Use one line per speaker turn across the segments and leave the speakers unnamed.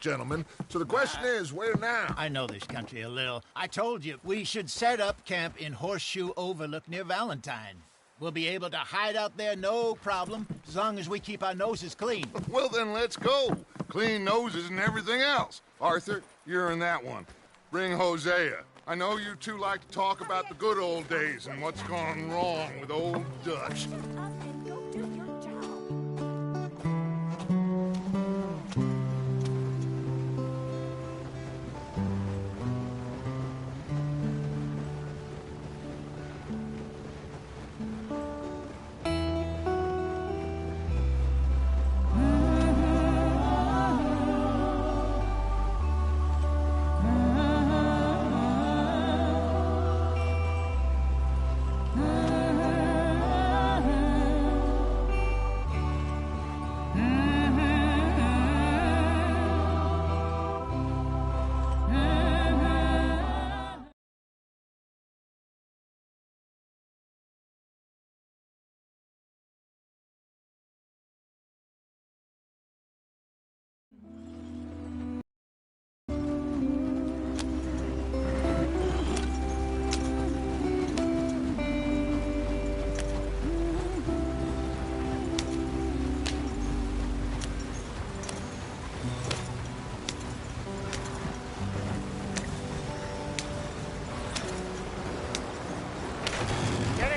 gentlemen. So the question is, where now?
I know this country a little. I told you, we should set up camp in Horseshoe Overlook near Valentine. We'll be able to hide out there, no problem, as long as we keep our noses clean.
Well, then let's go. Clean noses and everything else. Arthur, you're in that one. Bring Hosea. I know you two like to talk about the good old days and what's gone wrong with old Dutch.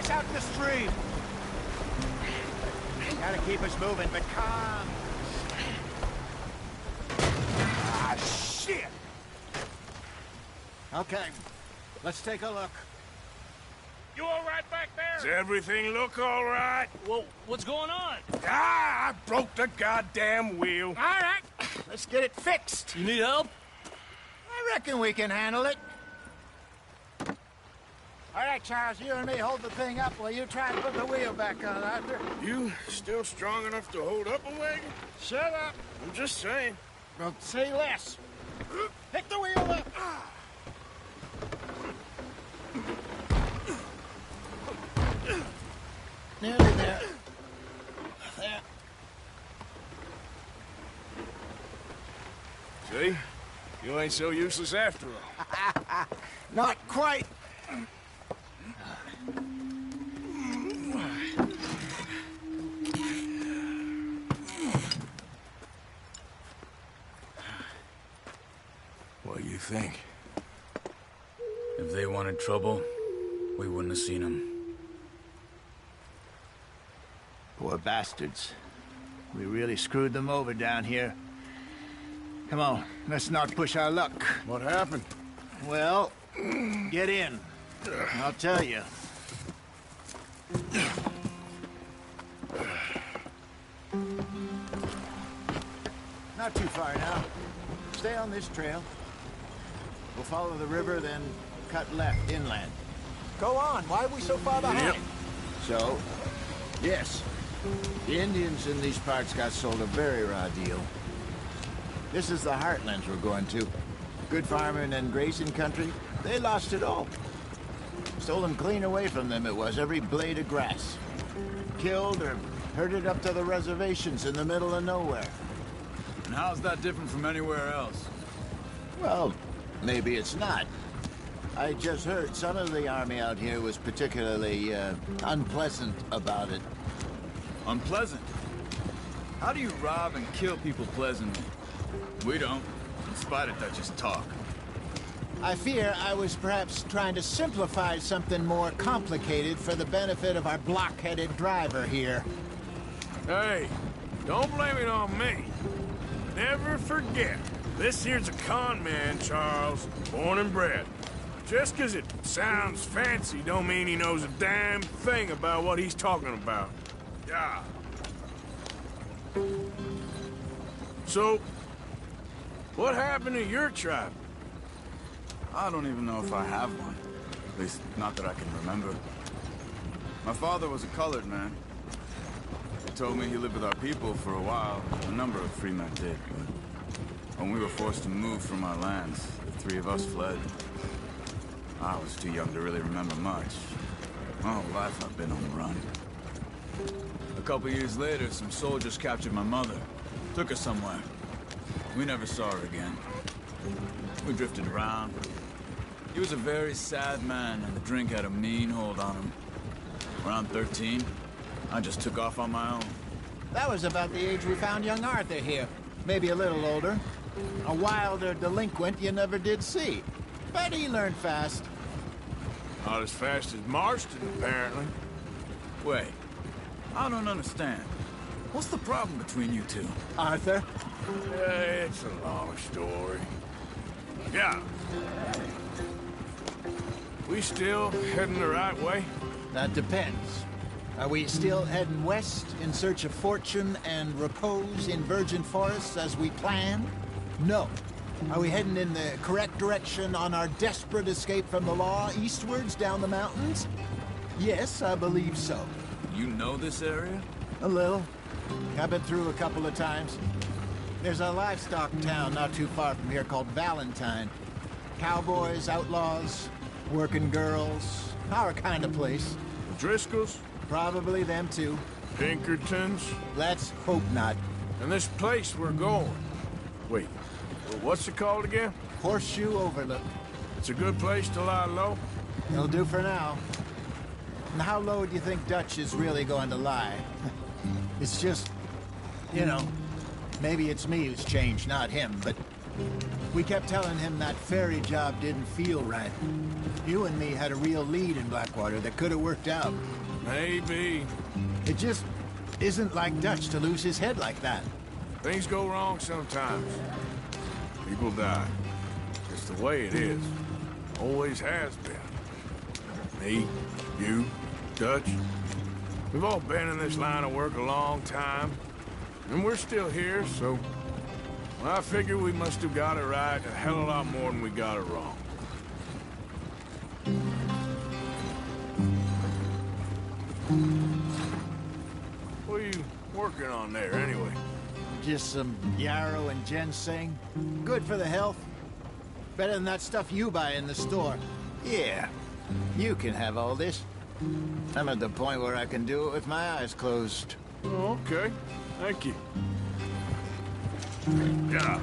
Out the stream. Gotta keep us moving, but calm. Ah, shit! Okay, let's take a look.
You all right back there?
Does everything look all right?
Well, what's going on?
Ah, I broke the goddamn wheel.
All right, let's get it fixed.
You need help?
I reckon we can handle it. All right, Charles, you and me hold the thing up while you try and put the wheel back on, Arthur.
You still strong enough to hold up a wagon?
Shut up.
I'm just saying.
Don't say less. Pick the wheel up. Nearly there. There.
See? You ain't so useless after all.
Not quite.
What do you think?
If they wanted trouble, we wouldn't have seen them.
Poor bastards. We really screwed them over down here. Come on, let's not push our luck.
What happened?
Well, get in. I'll tell you. Not too far now. Stay on this trail. We'll follow the river, then cut left inland. Go on. Why are we so far behind?
Yep.
So, yes, the Indians in these parts got sold a very raw deal. This is the heartlands we're going to. Good farming and grazing country. They lost it all. Stolen clean away from them it was, every blade of grass. Killed or herded up to the reservations in the middle of nowhere.
And how's that different from anywhere else?
Well, maybe it's not. I just heard some of the army out here was particularly, unpleasant about it.
Unpleasant? How do you rob and kill people pleasantly? We don't, in spite of Dutch's talk.
I fear I was perhaps trying to simplify something more complicated for the benefit of our block-headed driver here.
Hey, don't blame it on me. Never forget, this here's a con man, Charles, born and bred. Just 'cause it sounds fancy don't mean he knows a damn thing about what he's talking about. Yeah. So, what happened to your tribe?
I don't even know if I have one. At least, not that I can remember. My father was a colored man. He told me he lived with our people for a while. A number of free men did, but when we were forced to move from our lands, the three of us fled. I was too young to really remember much. My whole life I've been on the run. A couple years later, some soldiers captured my mother. Took her somewhere. We never saw her again. We drifted around. He was a very sad man, and the drink had a mean hold on him. Around 13, I just took off on my own.
That was about the age we found young Arthur here. Maybe a little older. A wilder delinquent you never did see. But he learned fast.
Not as fast as Marston, apparently.
Wait, I don't understand. What's the problem between you two?
Arthur?
It's a long story. Yeah. We still heading the right way?
That depends. Are we still heading west in search of fortune and repose in virgin forests as we planned? No. Are we heading in the correct direction on our desperate escape from the law eastwards down the mountains? Yes, I believe so.
You know this area?
A little. I've been through a couple of times. There's a livestock town not too far from here called Valentine. Cowboys, outlaws, working girls, our kind of place.
The Driscolls?
Probably them too.
Pinkertons?
Let's hope not.
And this place we're going. Wait, what's it called again?
Horseshoe Overlook.
It's a good place to lie low?
It'll do for now. And how low do you think Dutch is really going to lie? It's just, you know, maybe it's me who's changed, not him, but we kept telling him that ferry job didn't feel right. You and me had a real lead in Blackwater that could have worked out.
Maybe.
It just isn't like Dutch to lose his head like that.
Things go wrong sometimes. People die. It's the way it is. Always has been. Me, you, Dutch. We've all been in this line of work a long time. And we're still here, so... Well, I figure we must have got it right a hell of a lot more than we got it wrong. What are you working on there, anyway?
Just some yarrow and ginseng. Good for the health. Better than that stuff you buy in the store. Yeah, you can have all this. I'm at the point where I can do it with my eyes closed.
Oh, okay. Thank you. Yeah.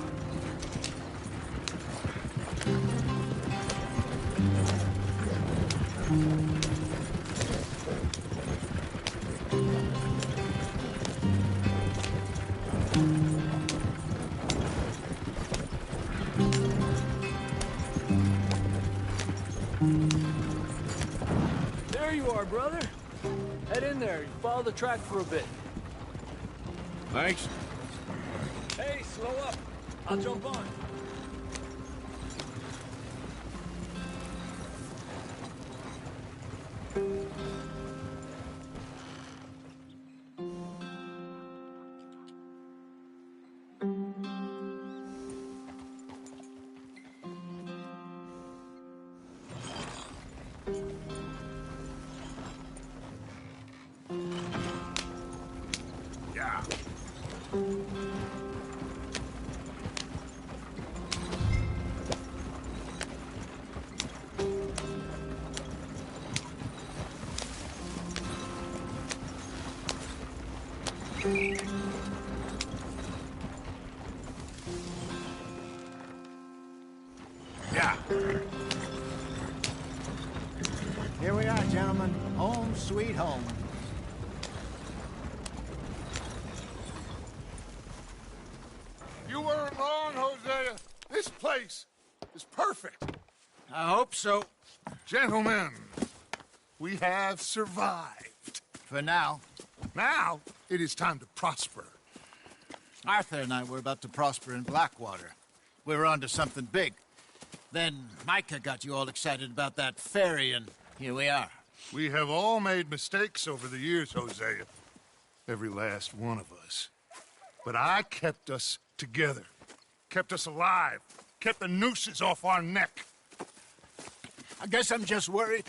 There you are, brother. Head in there. Follow the track for a bit.
Thanks.
Hey, slow up. I'll jump on.
Yeah. Yeah.
Here we are, gentlemen. Home sweet home.
You weren't wrong, Hosea. This place is perfect.
I hope so.
Gentlemen, we have survived.
For now.
Now, it is time to prosper.
Arthur and I were about to prosper in Blackwater. We were on to something big. Then Micah got you all excited about that ferry, and here we are.
We have all made mistakes over the years, Hosea. Every last one of us. But I kept us together. Kept us alive. Kept the nooses off our neck.
I guess I'm just worried.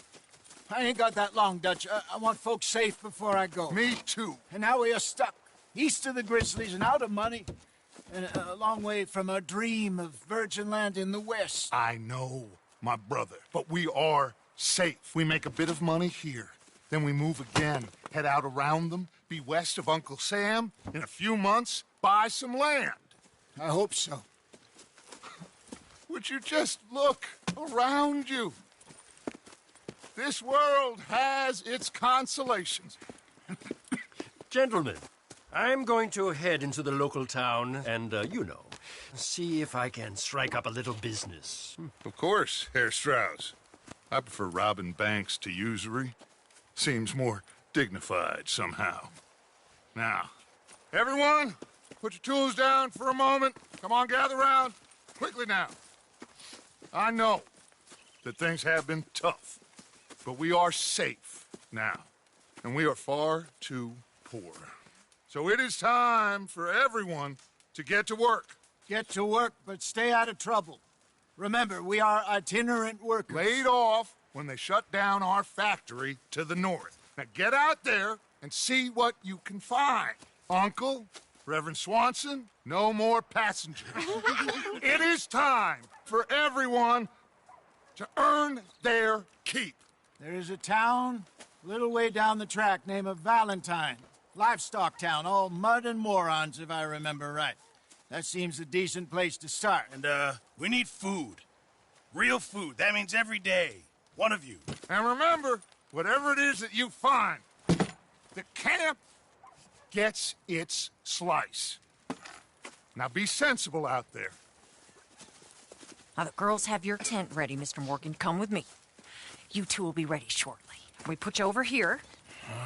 I ain't got that long, Dutch. I want folks safe before I go.
Me too.
And now we are stuck, east of the Grizzlies and out of money, and a long way from our dream of virgin land in the west.
I know, my brother. But we are safe. We make a bit of money here. Then we move again, head out around them, be west of Uncle Sam. In a few months, buy some land.
I hope so.
Would you just look around you? This world has its consolations.
Gentlemen, I'm going to head into the local town and, see if I can strike up a little business.
Of course, Herr Strauss. I prefer robbing banks to usury. Seems more dignified somehow. Now, everyone, put your tools down for a moment. Come on, gather round. Quickly now. I know that things have been tough, but we are safe now, and we are far too poor. So it is time for everyone to get to work.
Get to work, but stay out of trouble. Remember, we are itinerant workers.
Laid off when they shut down our factory to the north. Now get out there and see what you can find. Uncle, Reverend Swanson, no more passengers. It is time for everyone to earn their keep.
There is a town a little way down the track named Valentine. Livestock town, all mud and morons, if I remember right. That seems a decent place to start.
And, we need food. Real food. That means every day. One of you.
And remember, whatever it is that you find, the camp gets its slice. Now be sensible out there.
Now the girls have your tent ready, Mr. Morgan. Come with me. You two will be ready shortly. We put you over here.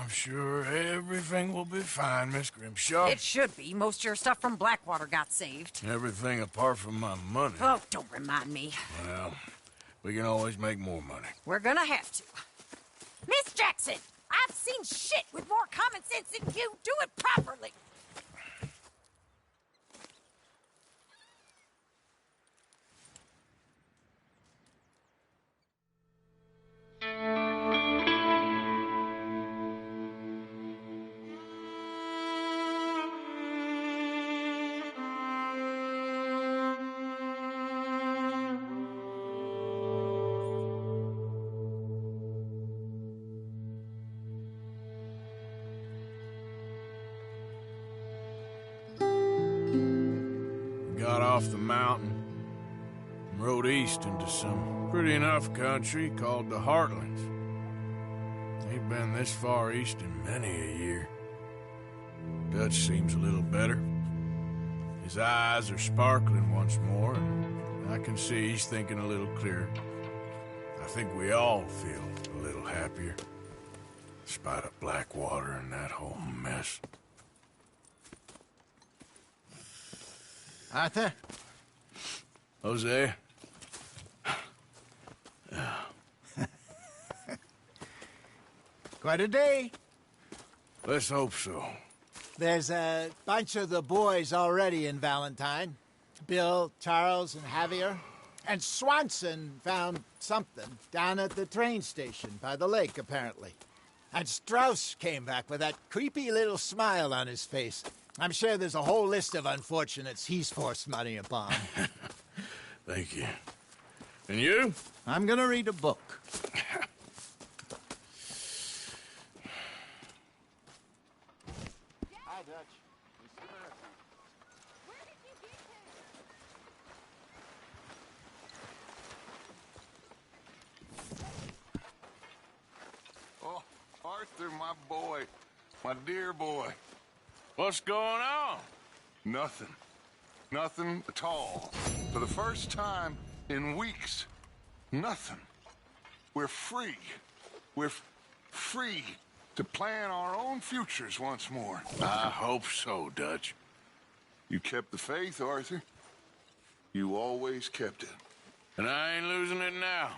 I'm sure everything will be fine, Miss Grimshaw.
It should be. Most of your stuff from Blackwater got saved.
Everything apart from my money.
Oh, don't remind me.
Well, we can always make more money.
We're gonna have to. Miss Jackson, I've seen shit with more common sense than you. Do it properly.
Got off the mountain and rode east into some pretty enough country called the Heartlands. Ain't been this far east in many a year. Dutch seems a little better. His eyes are sparkling once more, and I can see he's thinking a little clearer. I think we all feel a little happier, in spite of Blackwater and that whole mess.
Arthur?
Hosea?
Quite a day.
Let's hope so.
There's a bunch of the boys already in Valentine. Bill, Charles, and Javier. And Swanson found something down at the train station by the lake, apparently. And Strauss came back with that creepy little smile on his face. I'm sure there's a whole list of unfortunates he's forced money upon.
Thank you. And you?
I'm gonna read a book. Hi, Dutch.
Oh, Arthur, my boy. My dear boy.
What's going on?
Nothing. Nothing at all. For the first time in weeks, nothing. We're free. We're free to plan our own futures once more.
I hope so, Dutch.
You kept the faith, Arthur. You always kept it.
And I ain't losing it now.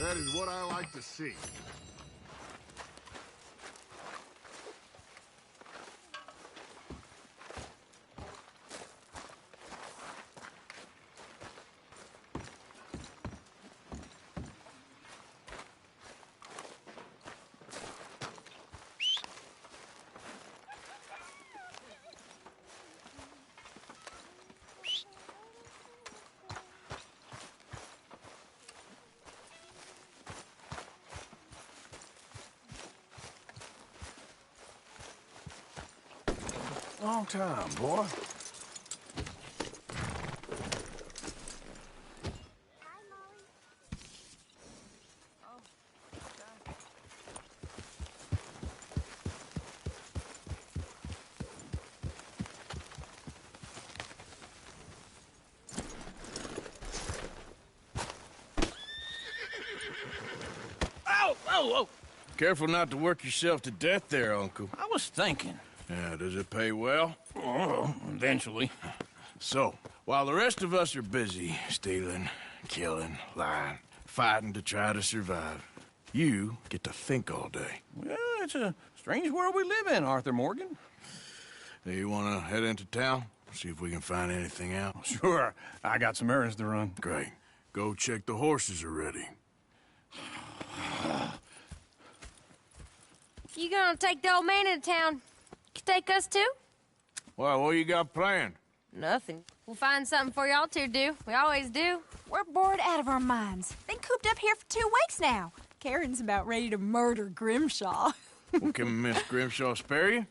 That is what I like to see.
Long time, boy.
Oh!
Careful not to work yourself to death there, Uncle.
I was thinking.
Yeah, does it pay well?
Oh, eventually.
So, while the rest of us are busy stealing, killing, lying, fighting to try to survive, you get to think all day.
Well, it's a strange world we live in, Arthur Morgan.
Do you want to head into town? See if we can find anything out?
Sure, I got some errands to run.
Great. Go check the horses are ready.
You gonna take the old man into town? You take us too?
Well, what you got planned?
Nothing. We'll find something for y'all to do. We always do.
We're bored out of our minds. Been cooped up here for 2 weeks now. Karen's about ready to murder Grimshaw.
Well, can Miss Grimshaw spare you?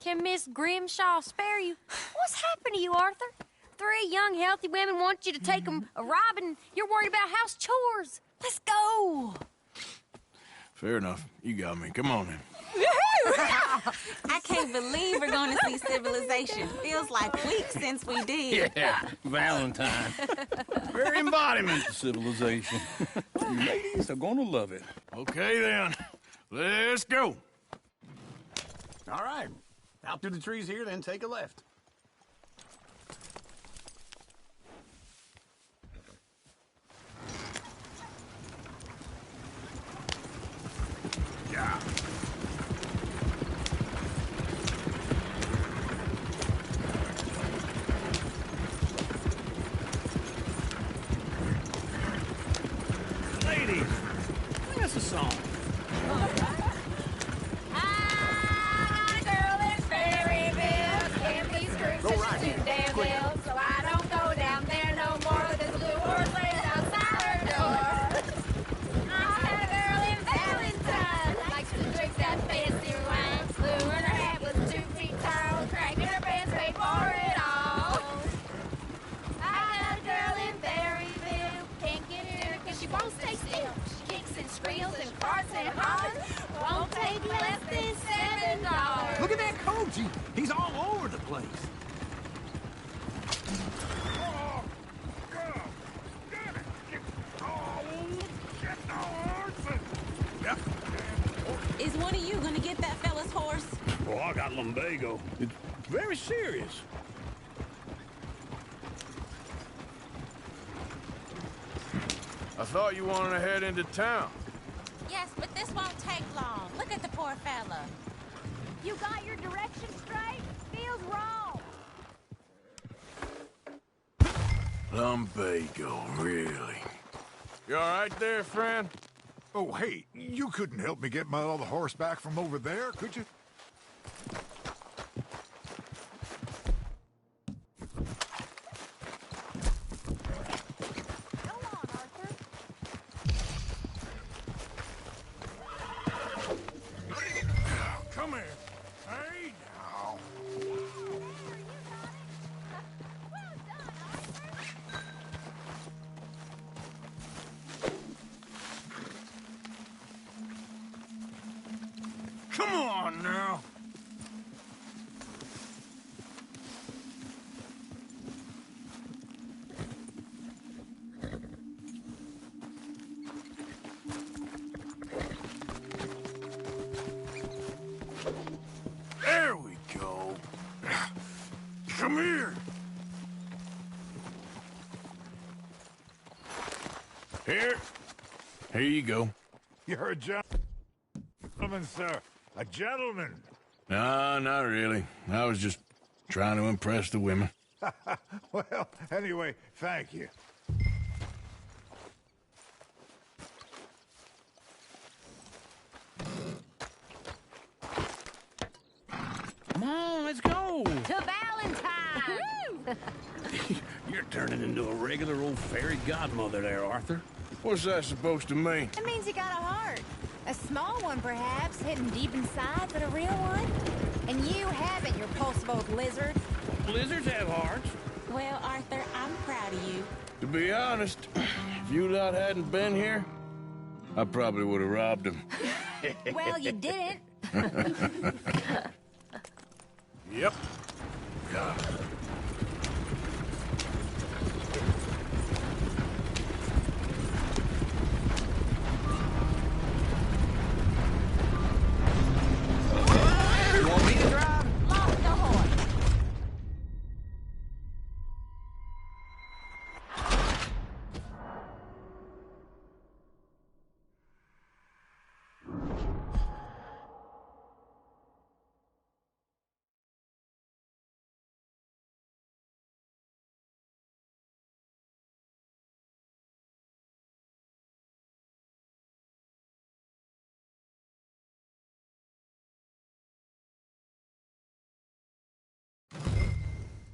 Can Miss Grimshaw spare you? What's happened to you, Arthur? 3 young, healthy women want you to take them a robbing. You're worried about house chores. Let's go.
Fair enough. You got me. Come on then.
I can't believe we're going to see civilization. Feels like weeks since we did.
Yeah, Valentine. Very embodiment of civilization. You ladies are gonna love it.
Okay then. Let's go.
All right. Out through the trees here, then take a left.
Yeah.
Ladies, sing us a song.
Go right here. Quick. So I don't go down there no more. There's a blue horse laying outside her door. I had a girl in Valentine. Likes to drink that fancy wine. Blue in her hat was 2 feet tall. Cracking her pants, paid for it all. I had a girl in Berryville. Can't get her because she won't stay still. She kicks and squeals and farts and hollers. Won't take less than $7.
Look at that Koji. He's all over the place.
Is one of you going to get that fella's horse?
Oh, I got lumbago. It's very serious.
I thought you wanted to head into town.
Yes, but this won't take long. Look at the poor fella.
You got your directions straight? Feels wrong.
Lumbago, really? You all right there, friend?
Oh, hey, you couldn't help me get my other horse back from over there, could you?
Come here. Hey, now. Come on now. There we go. Come here. Here. Here you go.
You're a gentleman, sir. A gentleman.
No, not really. I was just trying to impress the women.
Well, anyway, thank you.
Come on, let's go.
To Valentine!
You're turning into a regular old fairy godmother there, Arthur.
What's that supposed to mean?
It means you got a heart. A small one, perhaps, hidden deep inside, but a real one. And you haven't, you repulsive old lizard.
Blizzards have hearts.
Well, Arthur, I'm proud of you.
To be honest, if you lot hadn't been here, I probably would have robbed him.
Well, you didn't.
Yep.
You want me to drive?
Lost the horse.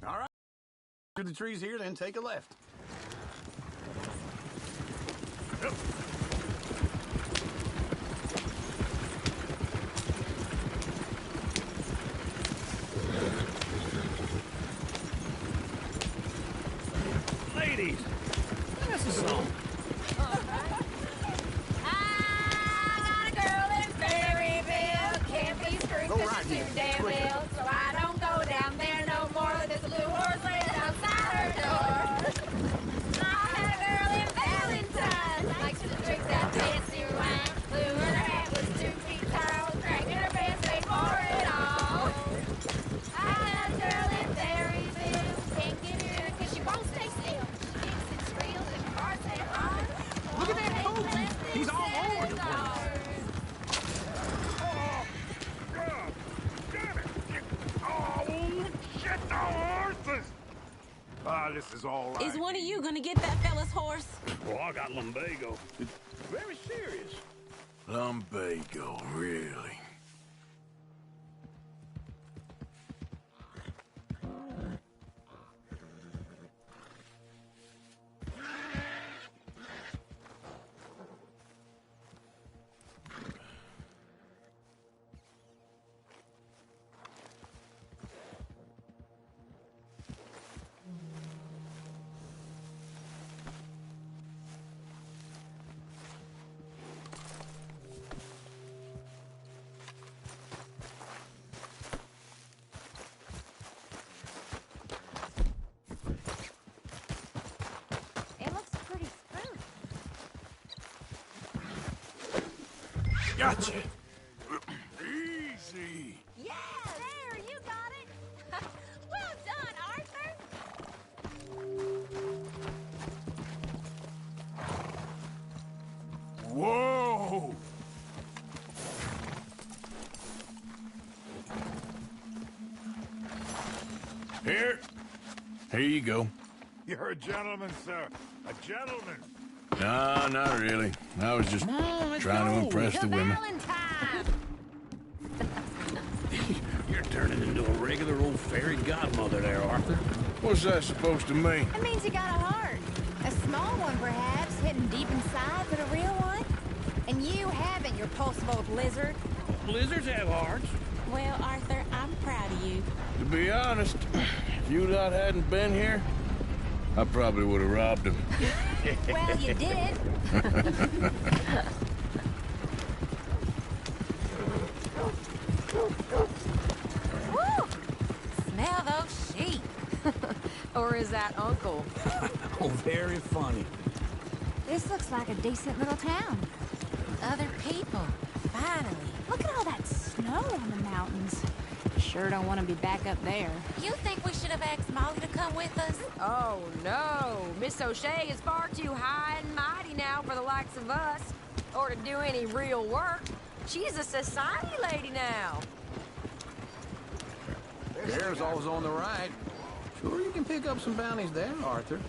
All right. Through the trees here, then take a left. Ladies, sing us a song.
I got a girl in Berryville. Can't be screwed
Go
'cause
right
she's
here.
too damn
Quicker.
ill. So I don't go down there no more. There's a blue horse laying outside her door. I had a girl in Valentine. Likes to drink that fancy wine. Blue her hat was 2 feet tall. Dragging her pants, paid for it all. I had a girl in Berryville. Can't get her 'cause she won't stay still. She kicks and squeals and barks and hollers.
Look at that coach. He's all over the place.
Oh, shit, the horses! Ah, this is all right.
Is one of you gonna get that fella's horse?
Well, I got lumbago. It's very serious.
Lumbago, really?
It looks pretty smooth.
Gotcha. Easy.
Yeah, there, you got it. Well done, Arthur.
Whoa! Here you go.
You're a gentleman, sir. A gentleman.
No, not really. I was just trying to impress the women.
Valentine.
You're turning into a regular old fairy godmother there, Arthur.
What's that supposed to mean?
It means you got a heart. A small one, perhaps, hidden deep inside, but a real one. And you haven't, you repulsive old lizard.
Blizzards have hearts.
Well, Arthur, I'm proud of you.
To be honest, if you lot hadn't been here, I probably would have robbed him.
Well, you didn't.
Woo! Smell those sheep. Or is that Uncle?
Oh, very funny.
This looks like a decent little town.
Other people. Finally.
Look at all that snow on the mountains. Sure don't want to be back up there.
You think we should have asked Molly to come with us? Oh, no. Miss O'Shea is far too high and mighty now for the likes of us. or to do any real work. She's a society lady now.
Bear's always on the right. Sure you can pick up some bounties there, Arthur.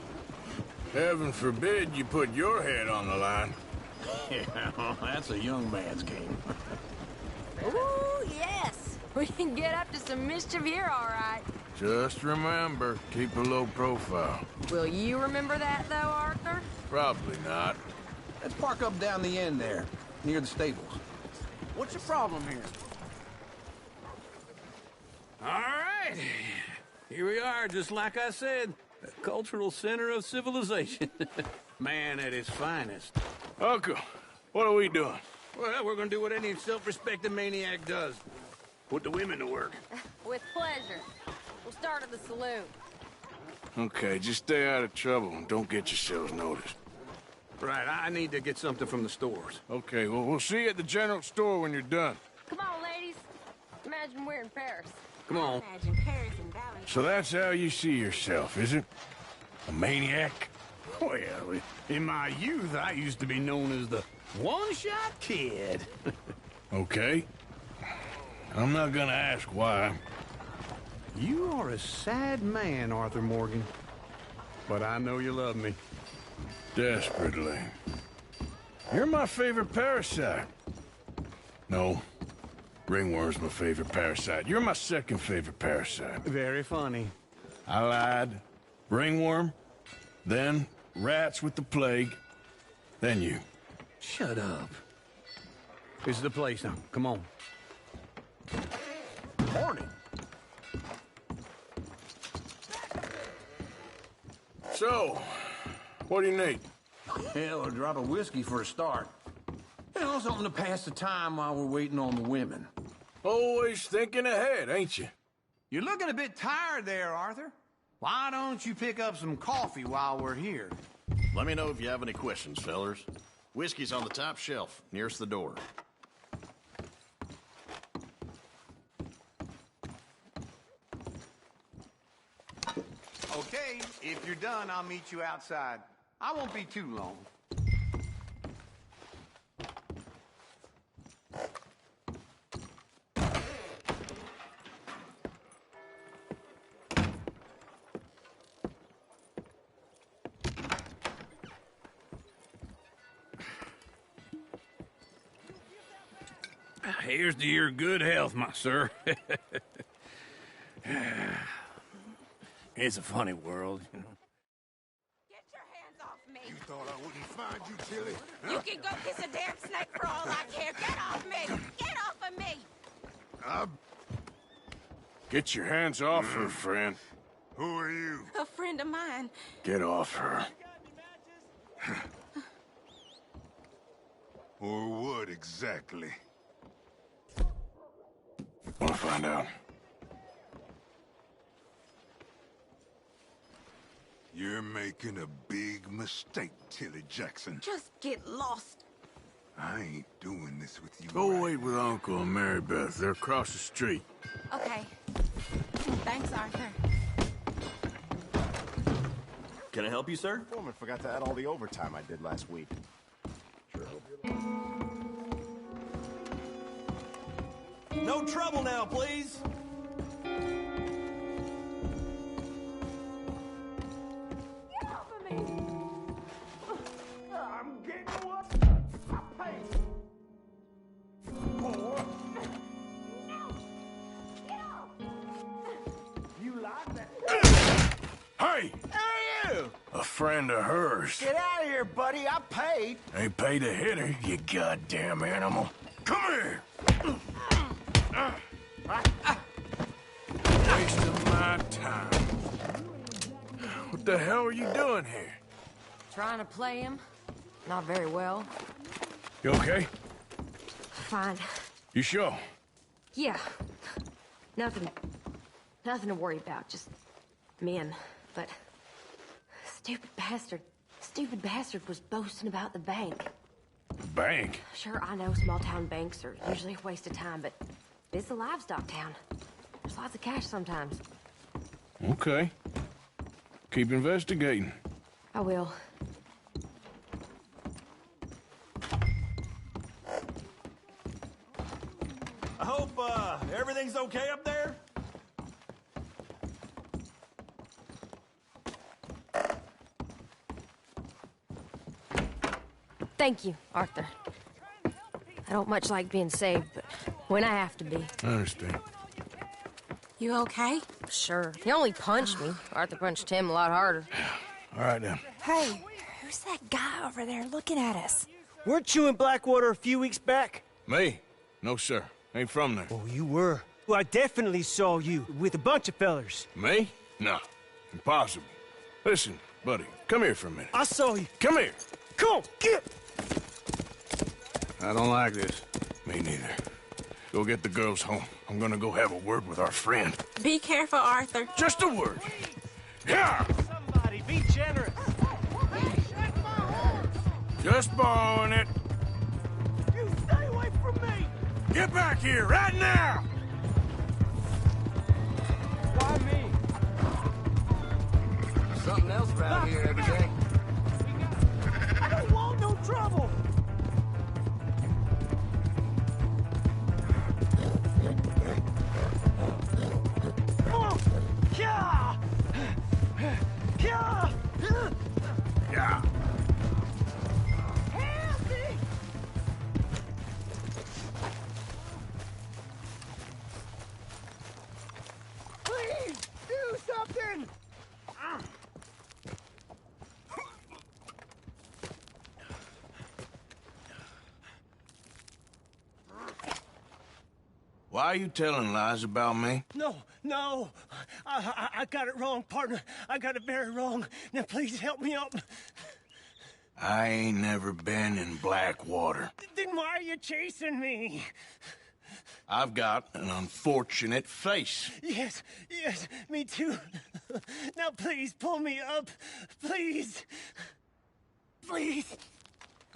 Heaven forbid you put your head on the line.
Yeah, well, that's a young man's game.
Ooh, yes. We can get up to some mischief here, all right.
Just remember, keep a low profile.
Will you remember that, though, Arthur?
Probably not.
Let's park up down the end there, near the stables.
What's your problem here?
All right. Here we are, just like I said. The cultural center of civilization. Man at its finest.
Uncle, what are we doing?
Well, we're gonna do what any self-respecting maniac does. Put the women to work.
With pleasure. We'll start at the saloon.
Okay, just stay out of trouble and don't get yourselves noticed.
Right, I need to get something from the stores.
Okay, well, we'll see you at the general store when you're done.
Come on, ladies. Imagine we're in Paris.
Come on.
Imagine Paris and Valley.
So that's how you see yourself, is it? A maniac?
Well, in my youth, I used to be known as the one-shot kid.
Okay. I'm not gonna ask why.
You are a sad man, Arthur Morgan. But I know you love me.
Desperately. You're my favorite parasite. No. Ringworm's my favorite parasite. You're my second favorite parasite.
Very funny.
I lied. Ringworm. Then rats with the plague. Then you.
Shut up. This is the place now. Come on.
Morning.
So, what do you need?
Hell, a drop of whiskey for a start. You know, something to pass the time while we're waiting on the women.
Always thinking ahead, ain't you?
You're looking a bit tired there, Arthur. Why don't you pick up some coffee while we're here?
Let me know if you have any questions, fellers. Whiskey's on the top shelf, nearest the door.
Okay, if you're done, I'll meet you outside. I won't be too long.
Here's to your good health, my sir. It's a funny world, you know.
Get your hands off me.
You thought I wouldn't find you, Tilly?
You can go kiss a damn snake for all I care. Get off me. Get off of me.
Get your hands off her, friend.
Who are you?
A friend of mine.
Get off her.
Or what exactly?
Want to find out?
You're making a big mistake, Tilly Jackson.
Just get lost.
I ain't doing this with you.
Go wait with Uncle and Mary Beth. They're across the street.
Okay. Thanks, Arthur.
Can I help you, sir?
Foreman forgot to add all the overtime I did last week. Sure hope.
No trouble now, please.
Get off of me.
I'm getting what I paid. Or...
No. Get off.
You like that?
Hey!
Who are you?
A friend of hers.
Get out of here, buddy. I paid.
Ain't paid to hit her, you goddamn animal. Come here! Wasting my time. What the hell are you doing here?
Trying to play him. Not very well.
You okay?
Fine.
You sure?
Yeah. Nothing to worry about. Just men. But stupid bastard was boasting about the bank.
The bank?
Sure, I know small town banks are usually a waste of time, but it's a livestock town. There's lots of cash sometimes.
Okay. Keep investigating.
I will.
hope, everything's okay up there?
Thank you, Arthur. I don't much like being saved, but when I have to be.
I understand.
You okay? Sure. He only punched me. Arthur punched him a lot harder.
All right, then.
Hey, who's that guy over there looking at us?
Weren't you in Blackwater a few weeks back?
Me? No, sir. Ain't from there.
Oh, you were. Well, I definitely saw you with a bunch of fellers.
Me? No. Impossible. Listen, buddy, come here for a minute.
I saw you.
Come here.
Come on, get!
I don't like this. Me neither. Go get the girls home. I'm gonna go have a word with our friend.
Be careful, Arthur.
Just a word. Yeah!
Somebody, be generous.
Just borrowing it.
You stay away from me!
Get back here, right now!
Why me?
Something else around here every day.
I don't want no trouble! Oh, yeah! Yeah!
Yeah.
Help me! Please, do something!
Why are you telling lies about me?
No. I got it wrong, partner. I got it very wrong. Now, please help me up.
I ain't never been in Blackwater.
Then why are you chasing me?
I've got an unfortunate face.
Yes, me too. Now, please, pull me up. Please. Please.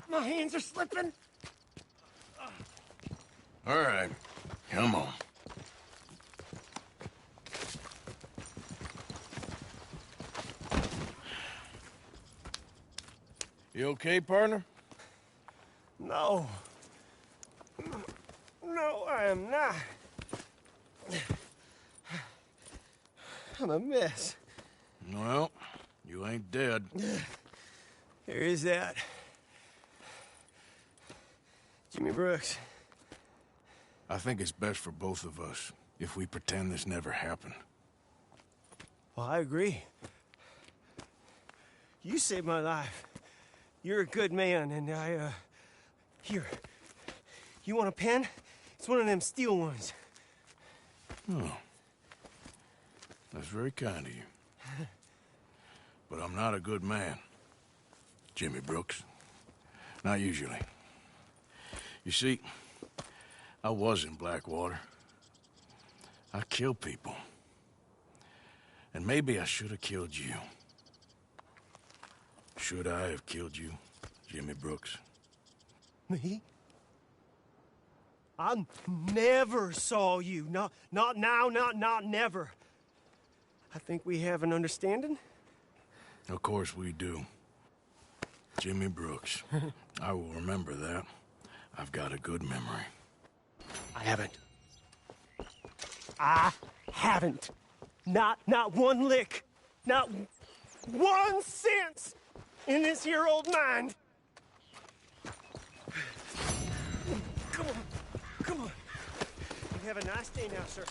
My hands are slipping.
All right, come on. You okay, partner?
No. No, I am not. I'm a mess.
Well, you ain't dead.
There is that. Jimmy Brooks.
I think it's best for both of us if we pretend this never happened.
Well, I agree. You saved my life. You're a good man, and here. You want a pen? It's one of them steel ones.
Oh. That's very kind of you. But I'm not a good man, Jimmy Brooks. Not usually. You see, I was in Blackwater. I killed people. And maybe I should have killed you. Should I have killed you, Jimmy Brooks?
Me? I never saw you. Not now, not never. I think we have an understanding.
Of course we do. Jimmy Brooks. I will remember that. I've got a good memory.
I haven't. Not one lick. Not 1 cent in this here old mind. Come on. You have a nice day now, sir.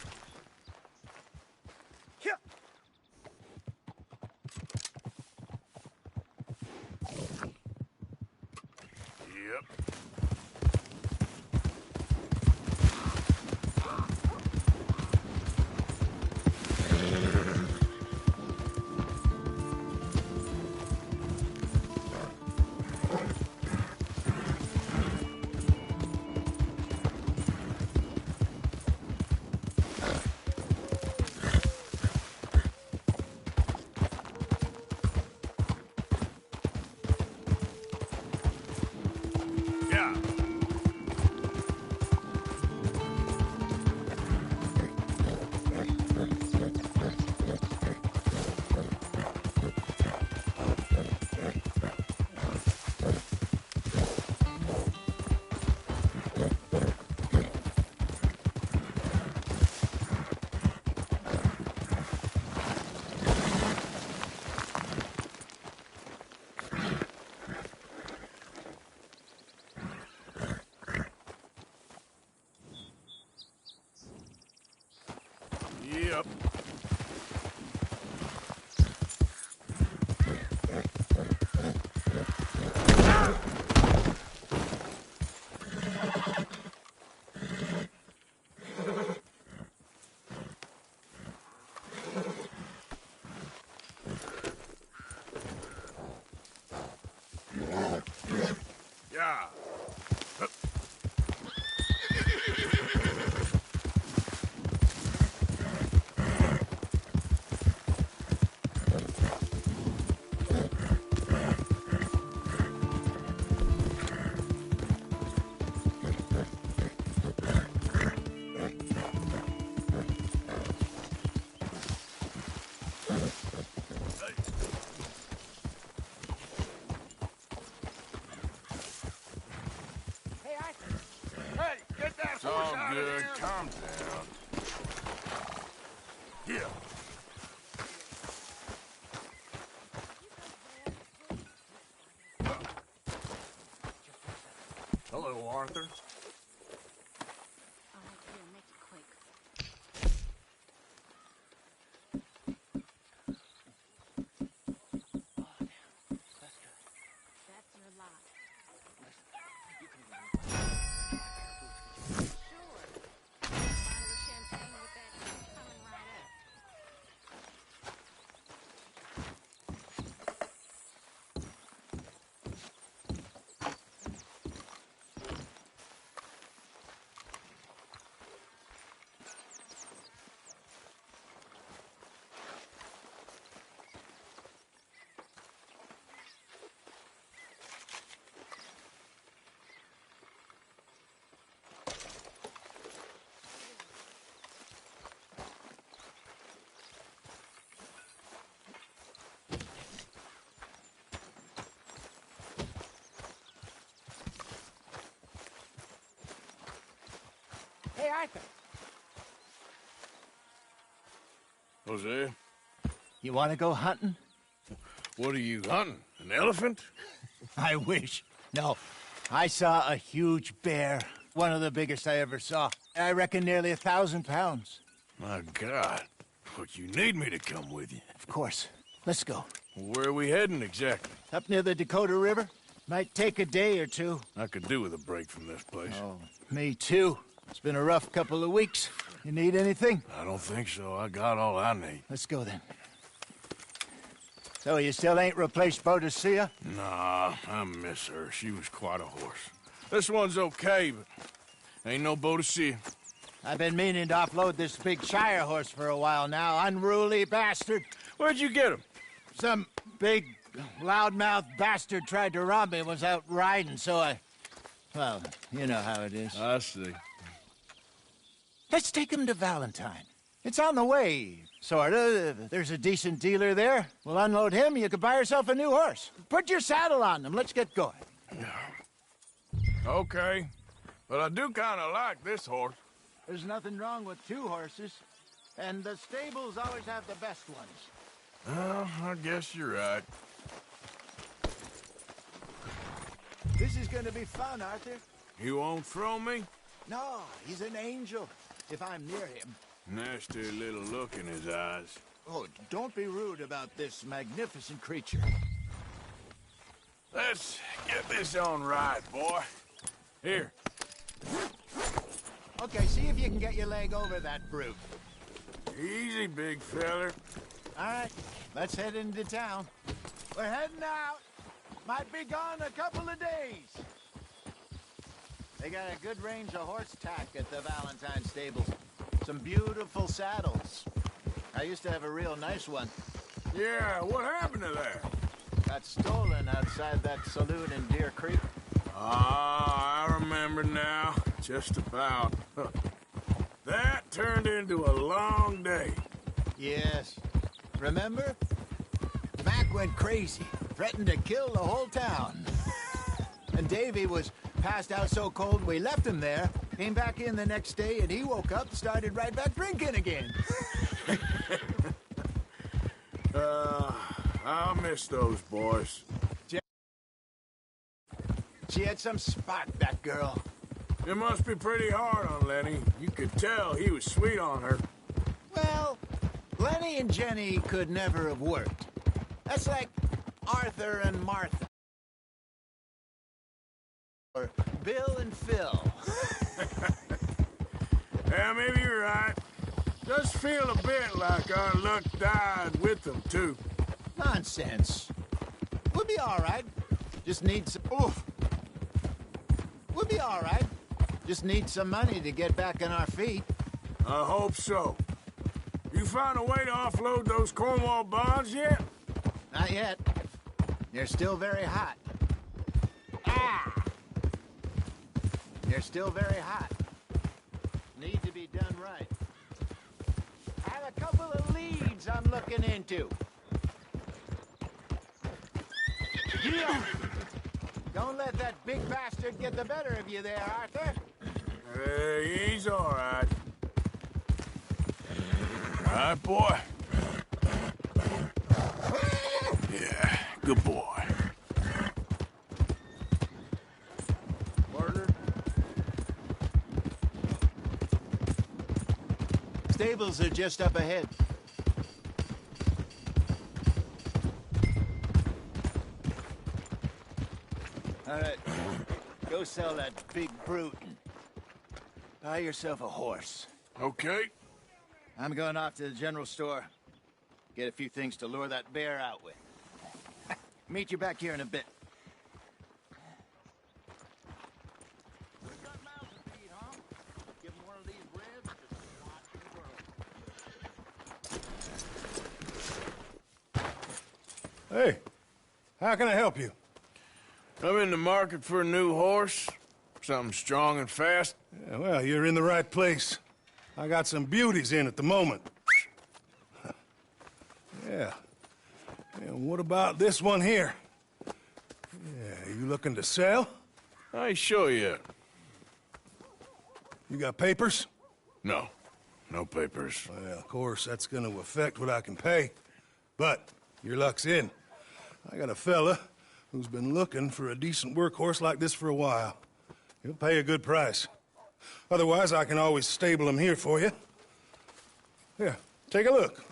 Here.
Yep. Yeah. up. Yeah.
Hey, get that
It's
horse
all
out
good.
of here!
Calm down. Yeah. Hello, Arthur.
Hey, Arthur.
Jose,
You want to go hunting?
what are you hunting? An elephant?
I wish. No. I saw a huge bear. One of the biggest I ever saw. I reckon nearly 1,000 pounds.
My God. But you need me to come with you.
Of course. Let's go.
Where are we heading exactly?
Up near the Dakota River. Might take a day or two.
I could do with a break from this place.
Oh, me too. It's been a rough couple of weeks. You need anything?
I don't think so. I got all I need.
Let's go then. So you still ain't replaced Boadicea?
Nah, I miss her. She was quite a horse. This one's okay, but ain't no Boadicea.
I've been meaning to offload this big Shire horse for a while now. Unruly bastard.
Where'd you get him?
Some big, loudmouth bastard tried to rob me and was out riding, so I... Well, you know how it is.
I see.
Let's take him to Valentine. It's on the way, sorta. There's a decent dealer there. We'll unload him, you could buy yourself a new horse. Put your saddle on him, let's get going.
Okay. But I do kind of like this horse.
There's nothing wrong with two horses. And the stables always have the best ones.
Well, I guess you're right.
This is gonna be fun, Arthur.
You won't throw me?
No, he's an angel, if I'm near him.
Nasty little look in his eyes.
Oh, don't be rude about this magnificent creature.
Let's get this on right, boy. Here.
Okay, see if you can get your leg over that brute.
Easy, big feller.
All right, let's head into town. We're heading out. Might be gone a couple of days. They got a good range of horse tack at the Valentine stables. Some beautiful saddles. I used to have a real nice one.
Yeah, what happened to that?
Got stolen outside that saloon in Deer Creek.
Ah, I remember now. Just about. That turned into a long day.
Yes. Remember? Mac went crazy, threatened to kill the whole town. And Davy was passed out so cold we left him there, came back in the next day, and he woke up, started right back drinking again.
I'll miss those boys.
She had some spark, that girl.
It must be pretty hard on Lenny. You could tell he was sweet on her.
Well, Lenny and Jenny could never have worked. That's like Arthur and Martha. Or Bill and Phil.
Yeah, maybe you're right. Does feel a bit like our luck died with them, too.
Nonsense. We'll be all right. Just need some... Oof. We'll be all right. Just need some money to get back on our feet.
I hope so. You found a way to offload those Cornwall bonds yet?
Not yet. They're still very hot. Ah! They're still very hot. Need to be done right. I have a couple of leads I'm looking into. Yeah. Don't let that big bastard get the better of you there, Arthur.
He's all right. All right, boy. Yeah, good boy.
Order. Stables are just up ahead. All right, go sell that big brute and buy yourself a horse.
Okay.
I'm going off to the general store. Get a few things to lure that bear out with. Meet you back here in a bit.
Hey, how can I help you? I'm in the market for a new horse. Something strong and fast.
Yeah, well, you're in the right place. I got some beauties in at the moment. Yeah. And what about this one here? Yeah, you looking to sell?
I ain't sure yet.
You got papers?
No. No papers.
Well, of course, that's gonna affect what I can pay. But your luck's in. I got a fella who's been looking for a decent workhorse like this for a while. He'll pay a good price. Otherwise, I can always stable him here for you. Here, take a look.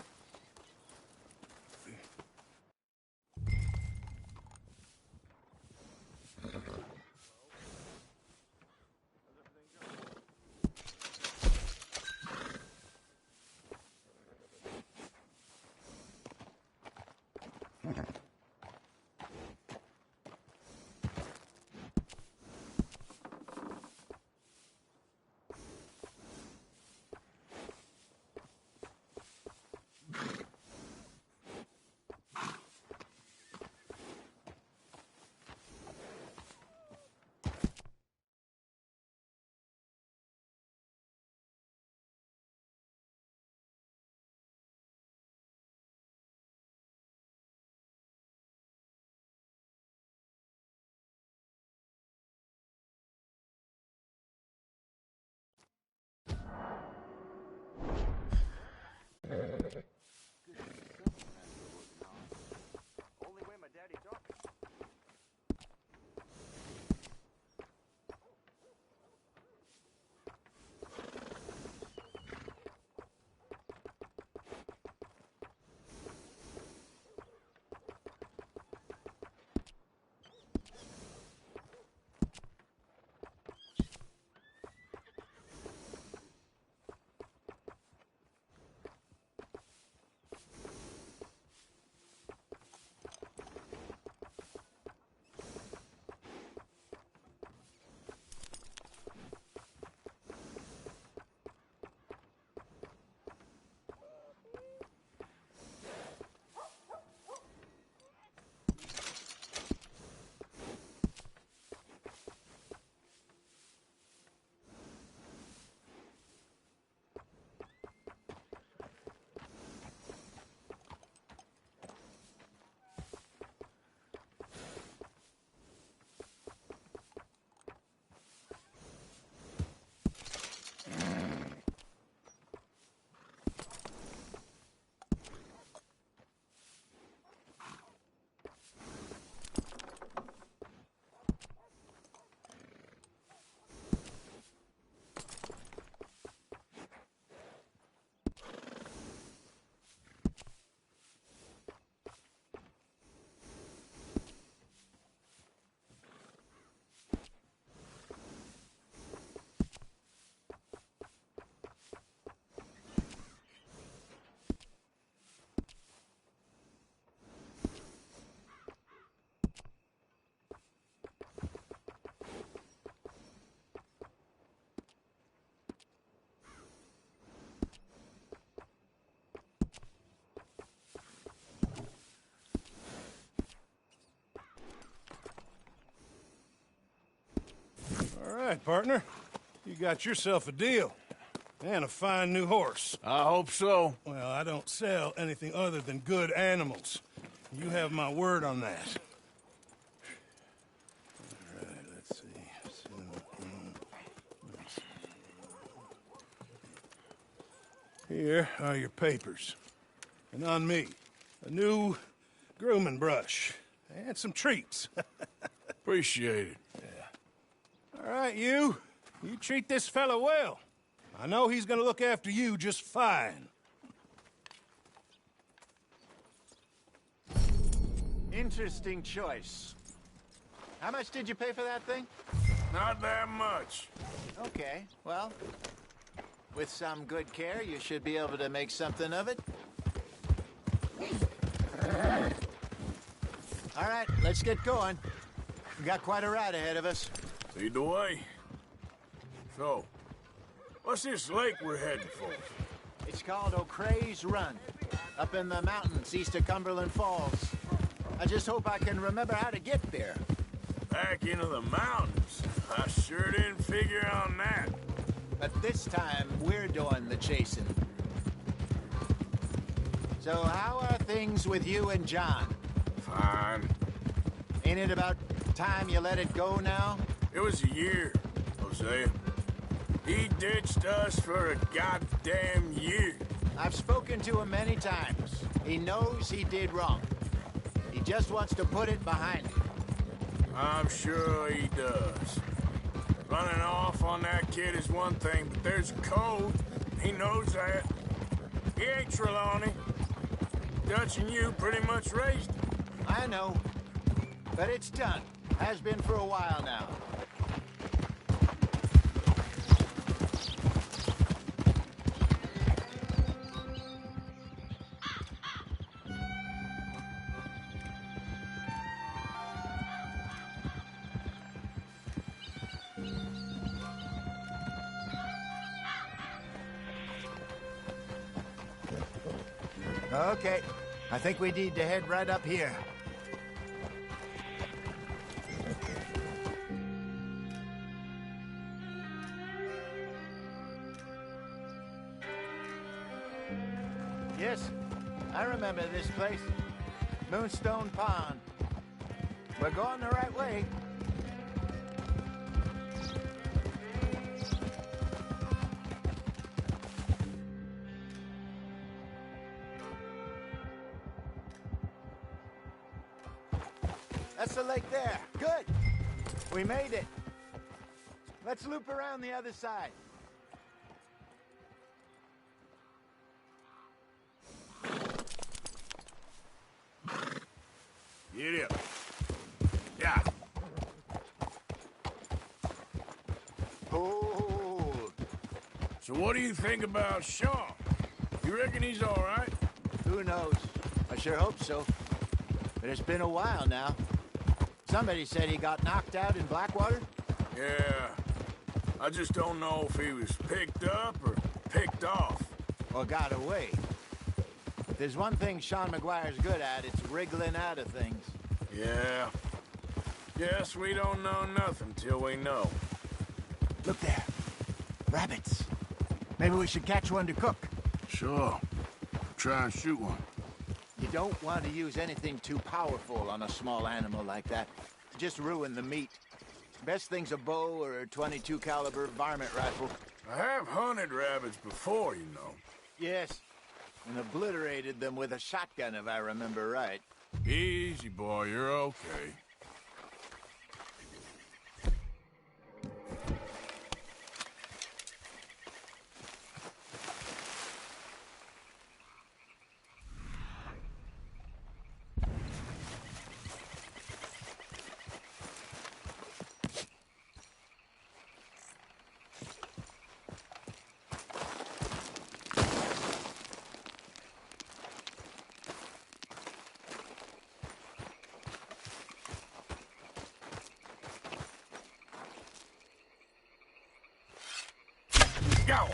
All right, partner. You got yourself a deal. And a fine new horse.
I hope so.
Well, I don't sell anything other than good animals. You have my word on that. All right, let's see. Here are your papers. And on me, a new grooming brush. And some treats.
Appreciate it.
Yeah. All right, you. You treat this fella well. I know he's gonna look after you just fine.
Interesting choice. How much did you pay for that thing?
Not that much.
Okay, well, with some good care, you should be able to make something of it. All right, let's get going. We got quite a ride ahead of us.
Lead the way. So, what's this lake we're heading for?
It's called O'Creagh's Run, up in the mountains east of Cumberland Falls. I just hope I can remember how to get there.
Back into the mountains? I sure didn't figure on that.
But this time, we're doing the chasing. So how are things with you and John?
Fine.
Ain't it about time you let it go now?
It was a year, Hosea. He ditched us for a goddamn year.
I've spoken to him many times. He knows he did wrong. He just wants to put it behind him.
I'm sure he does. Running off on that kid is one thing, but there's a code. He knows that. He ain't Trelawney. Dutch and you pretty much raised him.
I know. But it's done. Has been for a while now. Okay, I think we need to head right up here. Yes, I remember this place. Moonstone Pond. We're going the right way. That's the lake there. Good. We made it. Let's loop around the other side.
Get up. Yeah.
Hold.
So what do you think about Sean? You reckon he's all right?
Who knows? I sure hope so. But it's been a while now. Somebody said he got knocked out in Blackwater?
Yeah. I just don't know if he was picked up or picked off.
Or got away. If there's one thing Sean McGuire's good at, it's wriggling out of things.
Yeah. Guess we don't know nothing till we know.
Look there. Rabbits. Maybe we should catch one to cook.
Sure. Try and shoot one.
You don't want to use anything too powerful on a small animal like that. Just ruin the meat. Best thing's a bow or a .22 caliber varmint rifle.
I have hunted rabbits before, you know.
Yes, and obliterated them with a shotgun, if I remember right.
Easy, boy, you're okay. Go!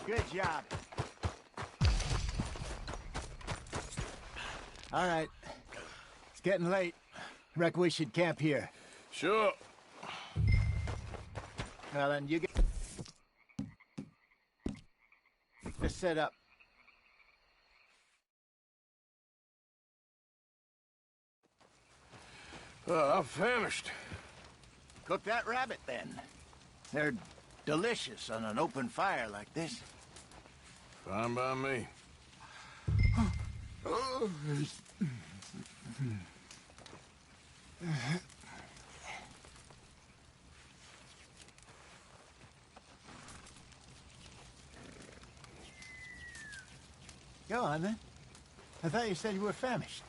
Good job. All right. It's getting late. Reckon we should camp here.
Sure.
Well, then you get... Just set up.
I'm famished.
Cook that rabbit, then. They're delicious on an open fire like this.
Fine by me.
Go on, then. I thought you said you were famished.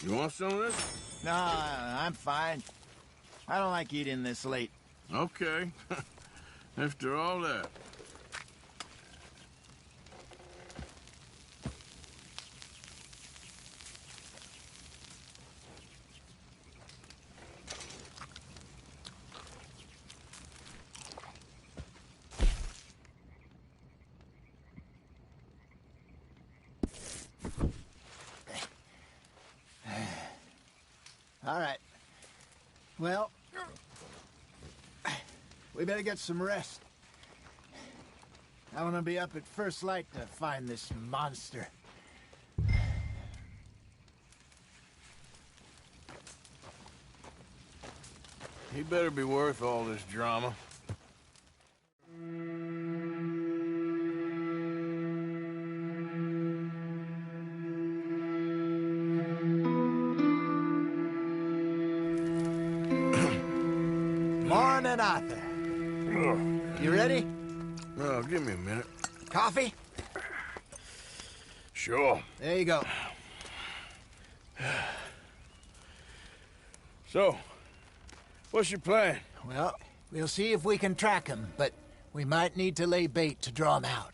You want some of this?
No, I'm fine. I don't like eating this late.
Okay. After all that.
All right. Well, we better get some rest. I want to be up at first light to find this monster.
He better be worth all this drama.
Morning, Arthur. You ready?
Oh, give me a minute.
Coffee?
Sure.
There you go.
So, what's your plan?
Well, we'll see if we can track him, but we might need to lay bait to draw him out.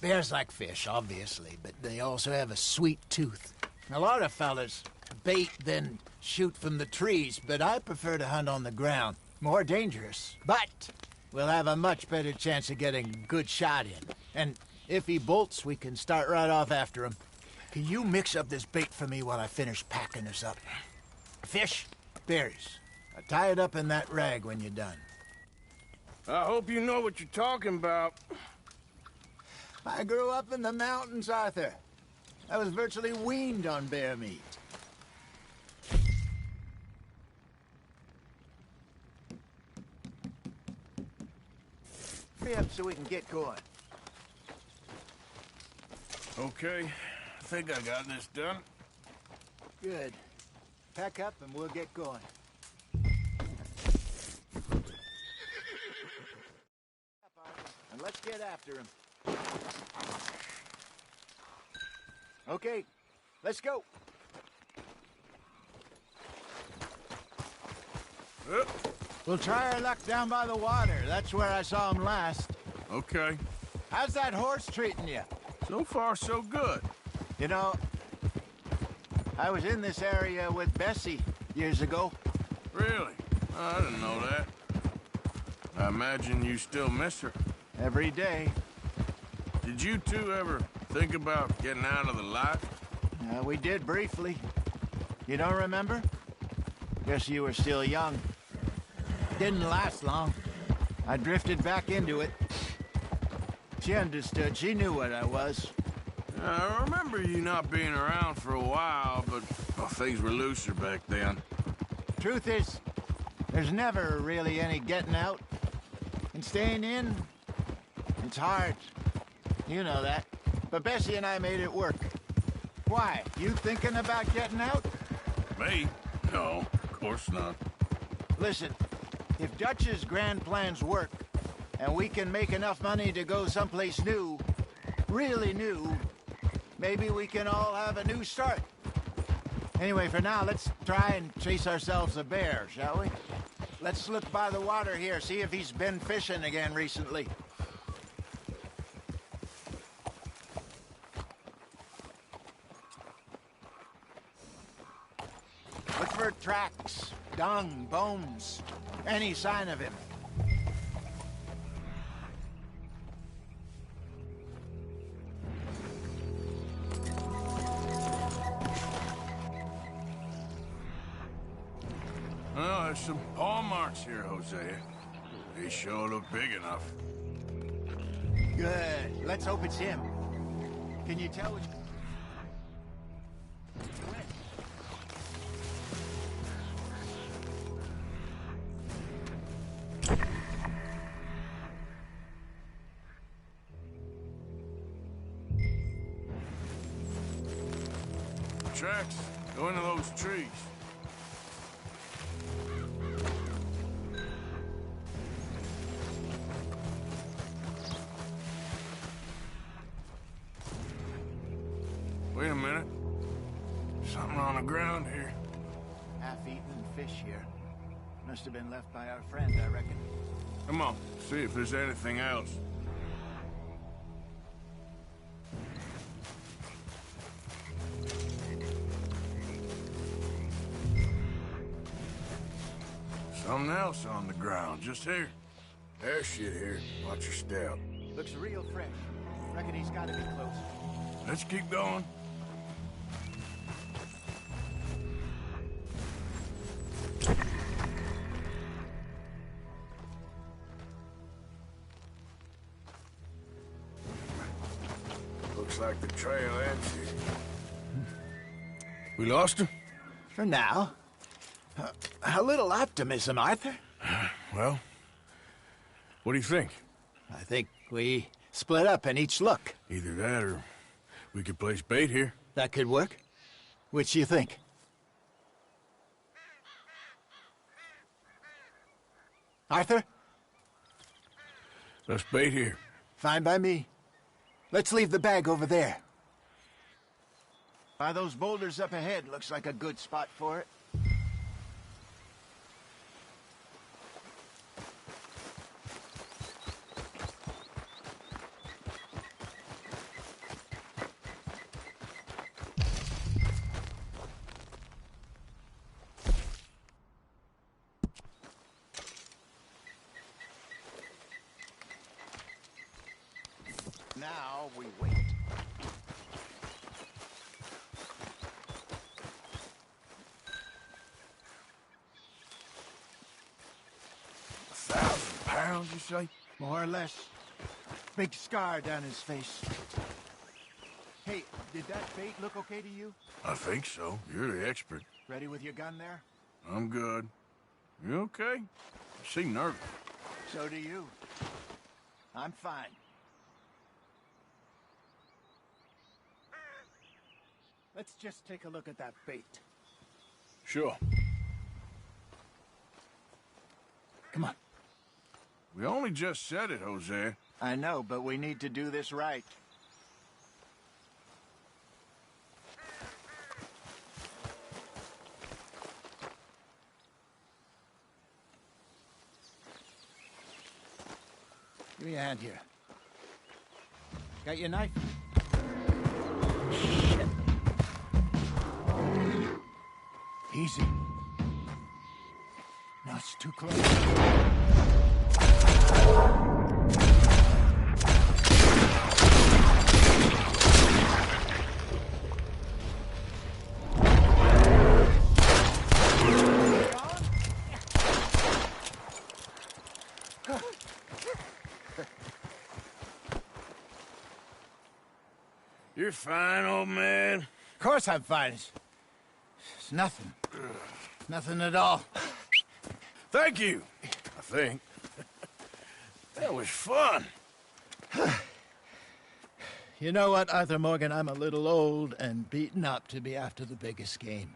Bears like fish, obviously, but they also have a sweet tooth. A lot of fellas bait, then shoot from the trees, but I prefer to hunt on the ground. More dangerous, but we'll have a much better chance of getting a good shot in. And if he bolts, we can start right off after him. Can you mix up this bait for me while I finish packing this up? Fish, berries. Tie it up in that rag when you're done.
I hope you know what you're talking about.
I grew up in the mountains, Arthur. I was virtually weaned on bear meat. Hurry up so we can get going.
Okay, I think I got this done.
Good. Pack up and we'll get going. And let's get after him. Okay, let's go. We'll try our luck down by the water. That's where I saw him last.
Okay.
How's that horse treating you?
So far, so good.
You know, I was in this area with Bessie years ago.
Really? Oh, I didn't know that. I imagine you still miss her.
Every day.
Did you two ever think about getting out of the life?
We did briefly. You don't remember? Guess you were still young. Didn't last long. I drifted back into it. She understood. She knew what I was.
I remember you not being around for a while, but well, things were looser back then.
Truth is, there's never really any getting out. And staying in, it's hard. You know that. But Bessie and I made it work. Why? You thinking about getting out?
Me? No, of course not.
Listen, if Dutch's grand plans work, and we can make enough money to go someplace new, really new, maybe we can all have a new start. Anyway, for now, let's try and chase ourselves a bear, shall we? Let's look by the water here, see if he's been fishing again recently. Look for tracks, dung, bones, any sign of him.
Well, there's some paw marks here, Hosea. They sure look big enough.
Good. Let's hope it's him. Can you tell which...
Tracks go into those trees. Wait a minute. Something on the ground here.
Half-eaten fish here. Must have been left by our friend, I reckon.
Come on, see if there's anything else. Something else on the ground, just here. There's shit here. Watch your step.
Looks real fresh. Reckon he's gotta be close.
Let's keep going. Looks like the trail ends here. We lost him?
For now. A little optimism, Arthur.
Well, what do you think?
I think we split up and each look.
Either that or we could place bait here.
That could work. Which do you think? Arthur?
Let's bait here.
Fine by me. Let's leave the bag over there. By those boulders up ahead, looks like a good spot for it. Now we wait.
£1,000, you say?
More or less. Big scar down his face. Hey, did that bait look okay to you?
I think so. You're the expert.
Ready with your gun there?
I'm good. You okay? You seem nervous.
So do you. I'm fine. Let's just take a look at that bait.
Sure.
Come on.
We only just said it, Hosea.
I know, but we need to do this right. Give me a hand here. Got your knife? Shit. Easy. No, it's too close.
You're fine, old man.
Of course I'm fine. It's nothing. Nothing at all.
Thank you, I think. That was fun.
You know what, Arthur Morgan? I'm a little old and beaten up to be after the biggest game.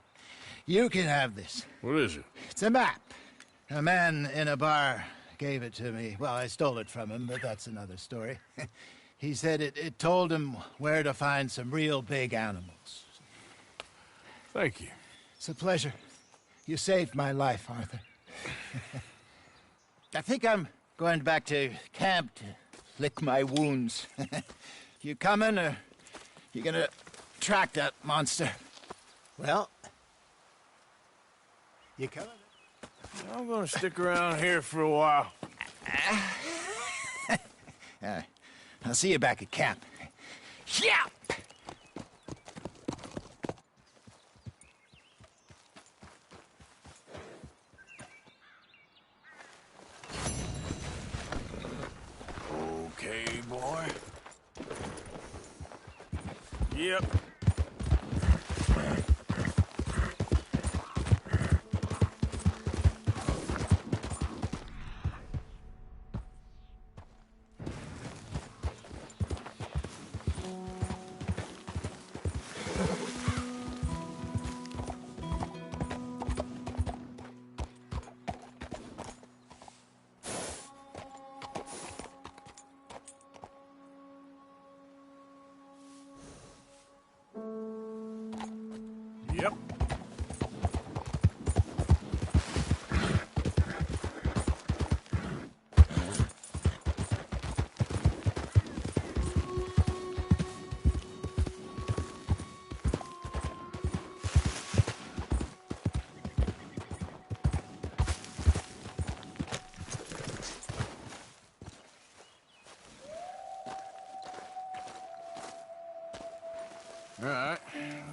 You can have this.
What is it?
It's a map. A man in a bar gave it to me. Well, I stole it from him, but that's another story. He said it told him where to find some real big animals.
Thank you.
It's a pleasure. You saved my life, Arthur. I think I'm going back to camp to lick my wounds. You coming, or you gonna track that monster?
Well, you coming?
I'm gonna stick around here for a while.
I'll see you back at camp. Yeah!
Okay, boy. Yep. Yep. All right.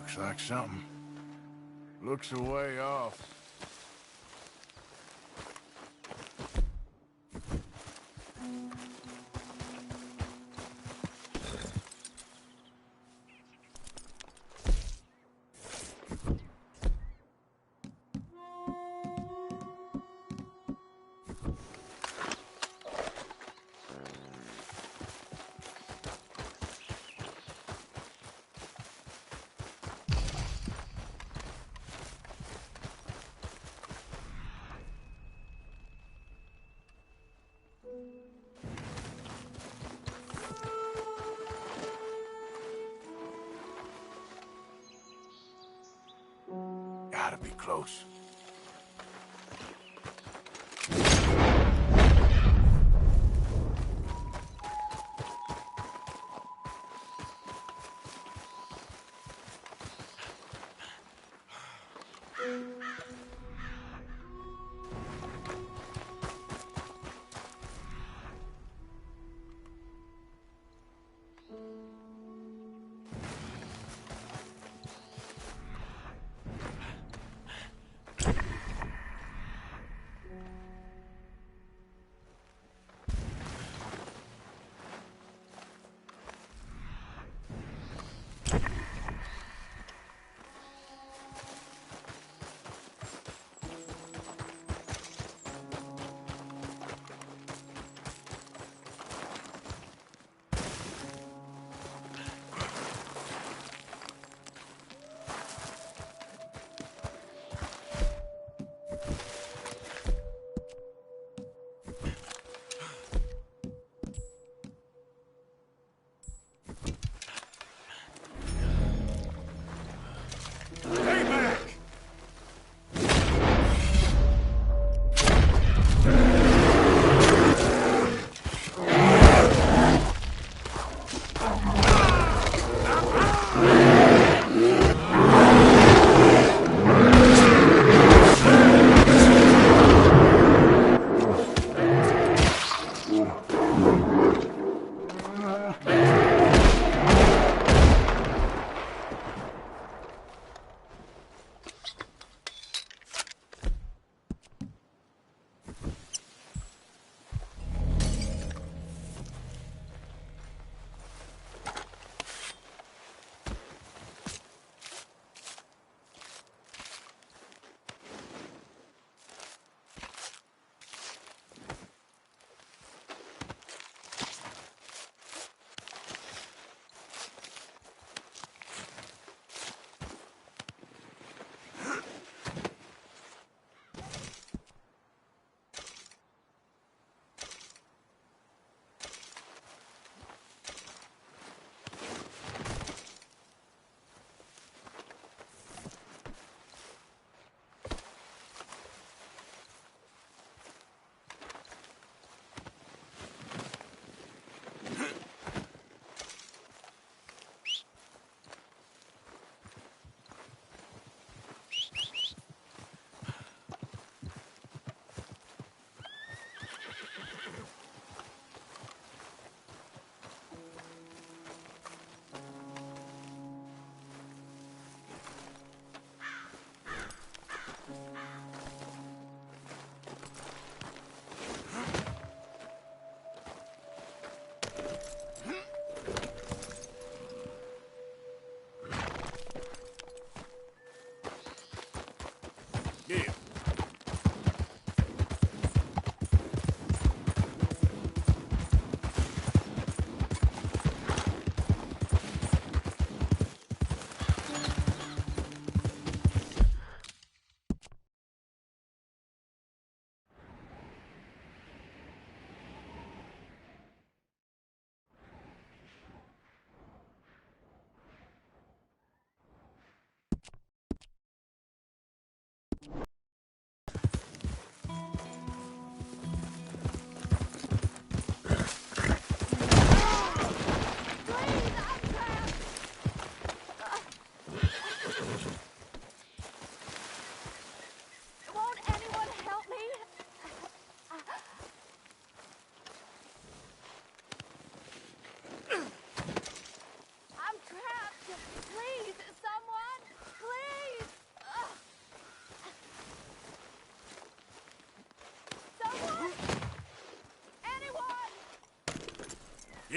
Looks like something. Looks a way off. Gotta be close.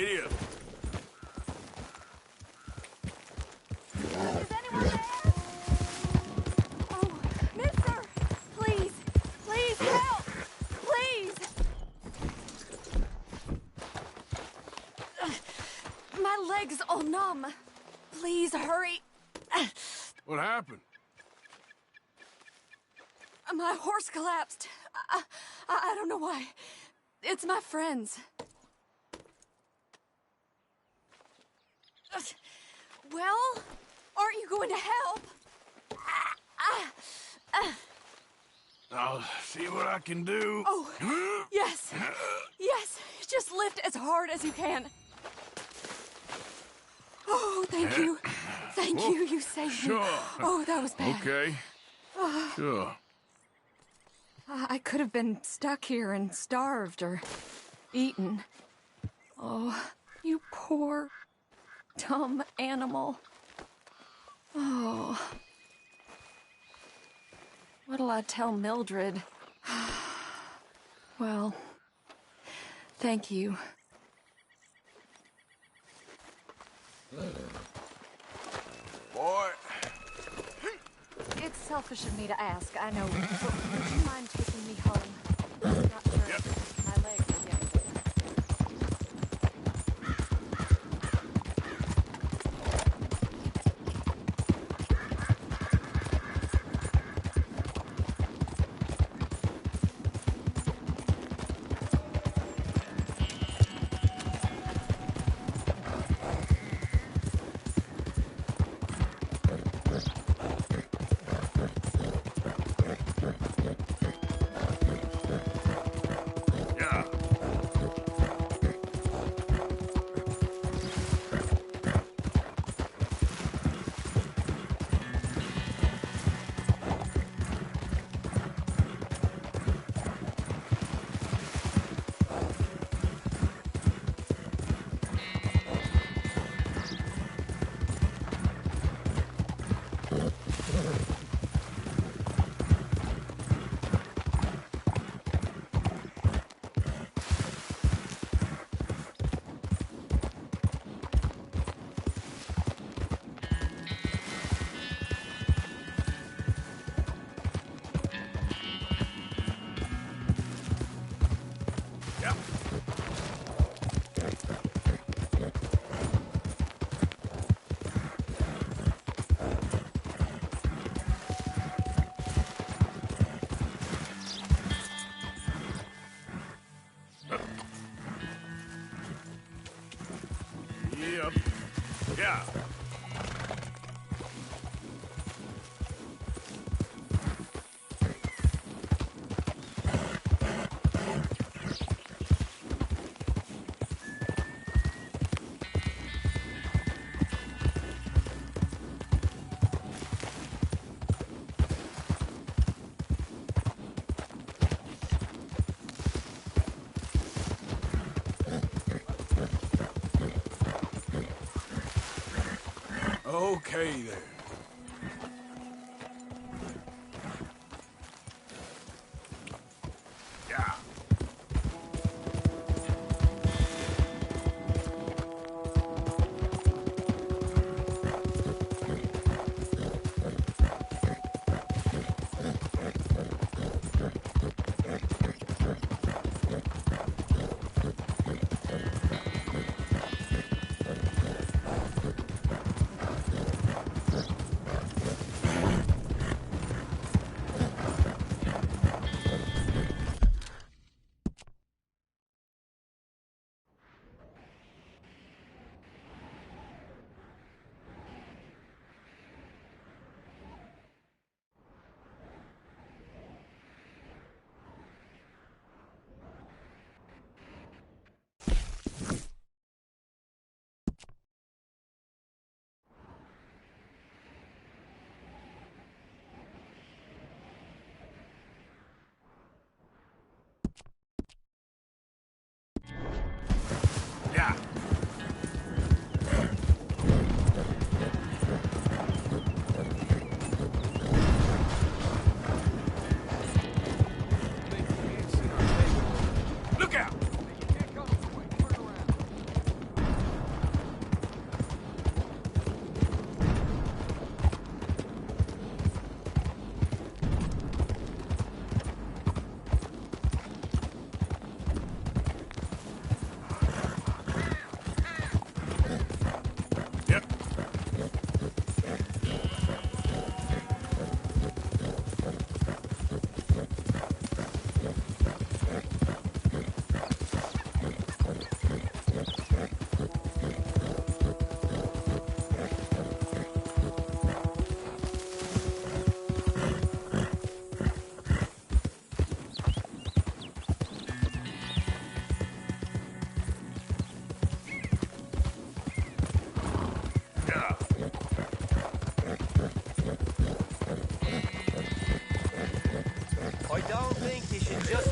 Giddy up.
Is anyone there? Oh, mister! Please! Please help! Please! My leg's all numb. Please hurry.
What happened?
My horse collapsed. I don't know why. It's my friends. Well, aren't you going to help?
I'll see what I can do.
Oh, yes. Yes, just lift as hard as you can. Oh, thank you. Thank you. You saved
Sure.
me. Oh, that was bad.
Okay. Sure.
I could have been stuck here and starved or eaten. Oh, you poor, dumb animal. Oh. What'll I tell Mildred? Well, thank you.
Boy.
It's selfish of me to ask, I know. But would you mind taking me home? I'm not sure if my legs are getting
Yep. Yeah. Okay there. Yeah.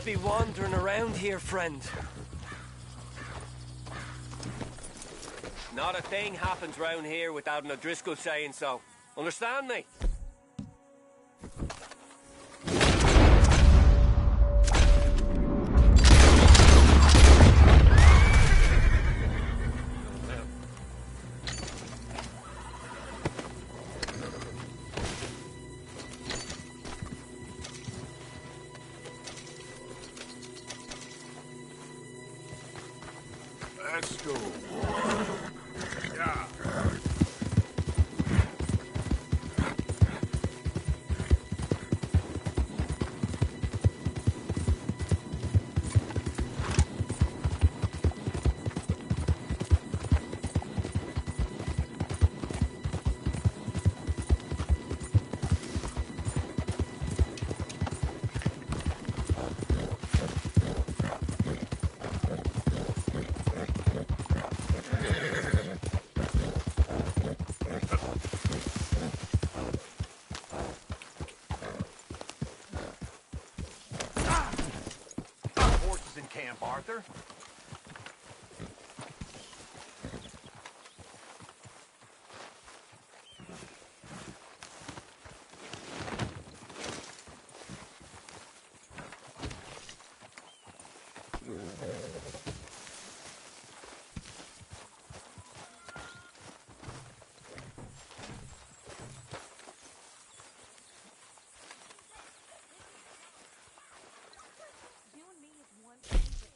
be wandering around here, friend. Not a thing happens round here without an O'Driscoll saying so. Understand me?
Let's go. Yeah.
Horses in camp, Arthur.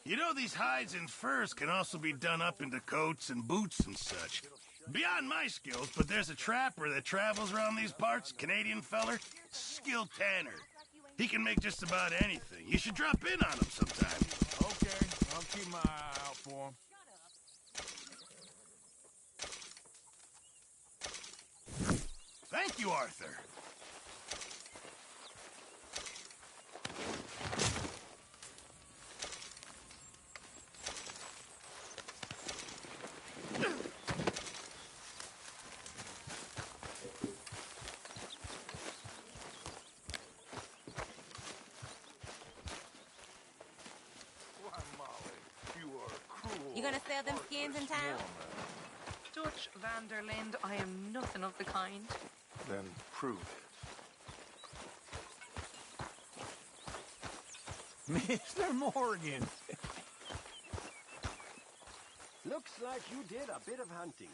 You know, these hides and furs can also be done up into coats and boots and such. Beyond my skills, but there's a trapper that travels around these parts, Canadian feller, skilled tanner. He can make just about anything. You should drop in on him sometime.
Okay, I'll keep my eye out for him.
Thank you, Arthur.
You gonna sell them skins in town?
Dutch Vanderlind, I am nothing of the kind.
Then prove it.
Mr. Morgan.
Looks like you did a bit of hunting.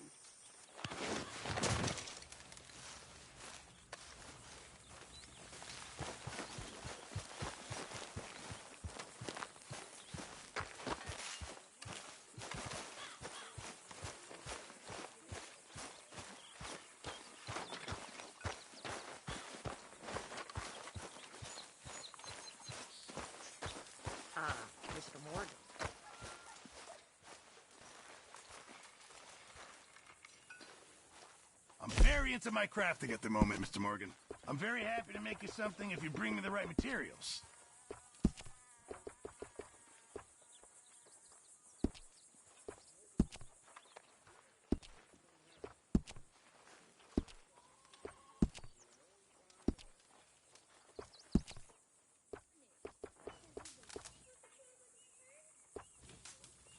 Mr. Morgan.
I'm very into my crafting at the moment, Mr. Morgan. I'm very happy to make you something if you bring me the right materials.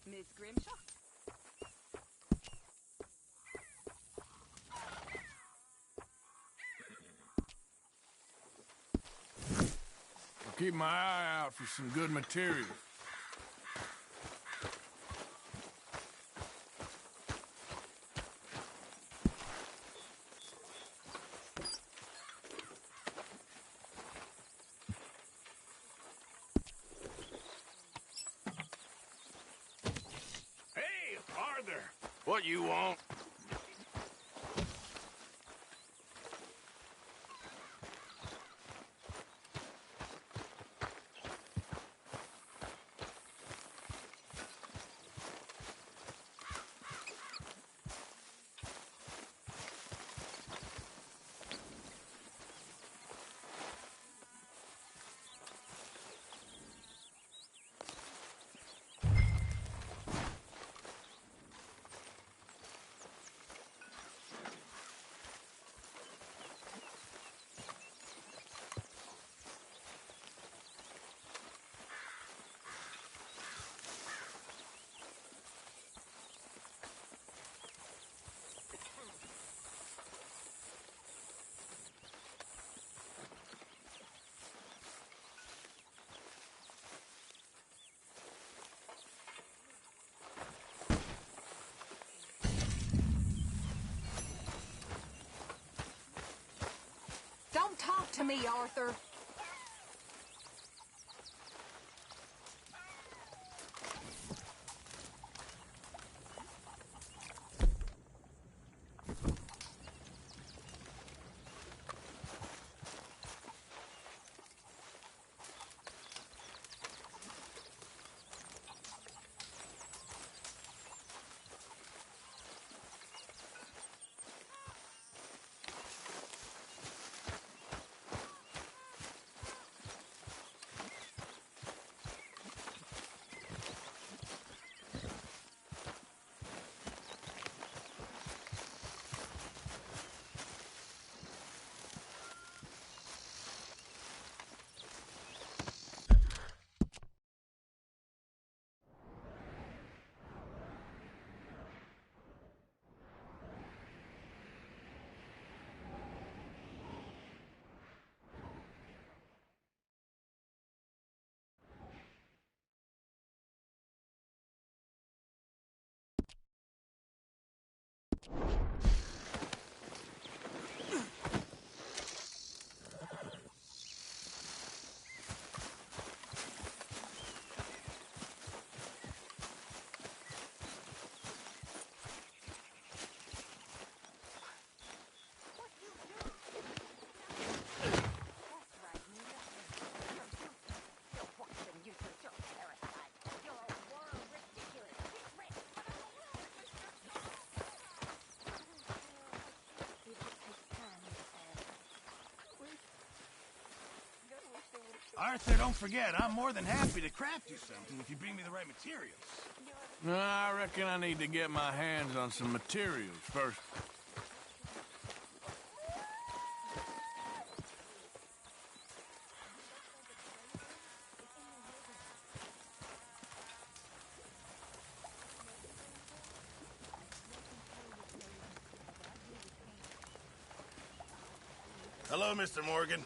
Miss Grimshaw?
I'll keep my eye out for some good material.
Hey, Arthur! What you want?
me, Arthur.
Arthur, don't forget, I'm more than happy to craft you something if you bring me the right materials.
I reckon I need to get my hands on some materials first.
Hello, Mr. Morgan.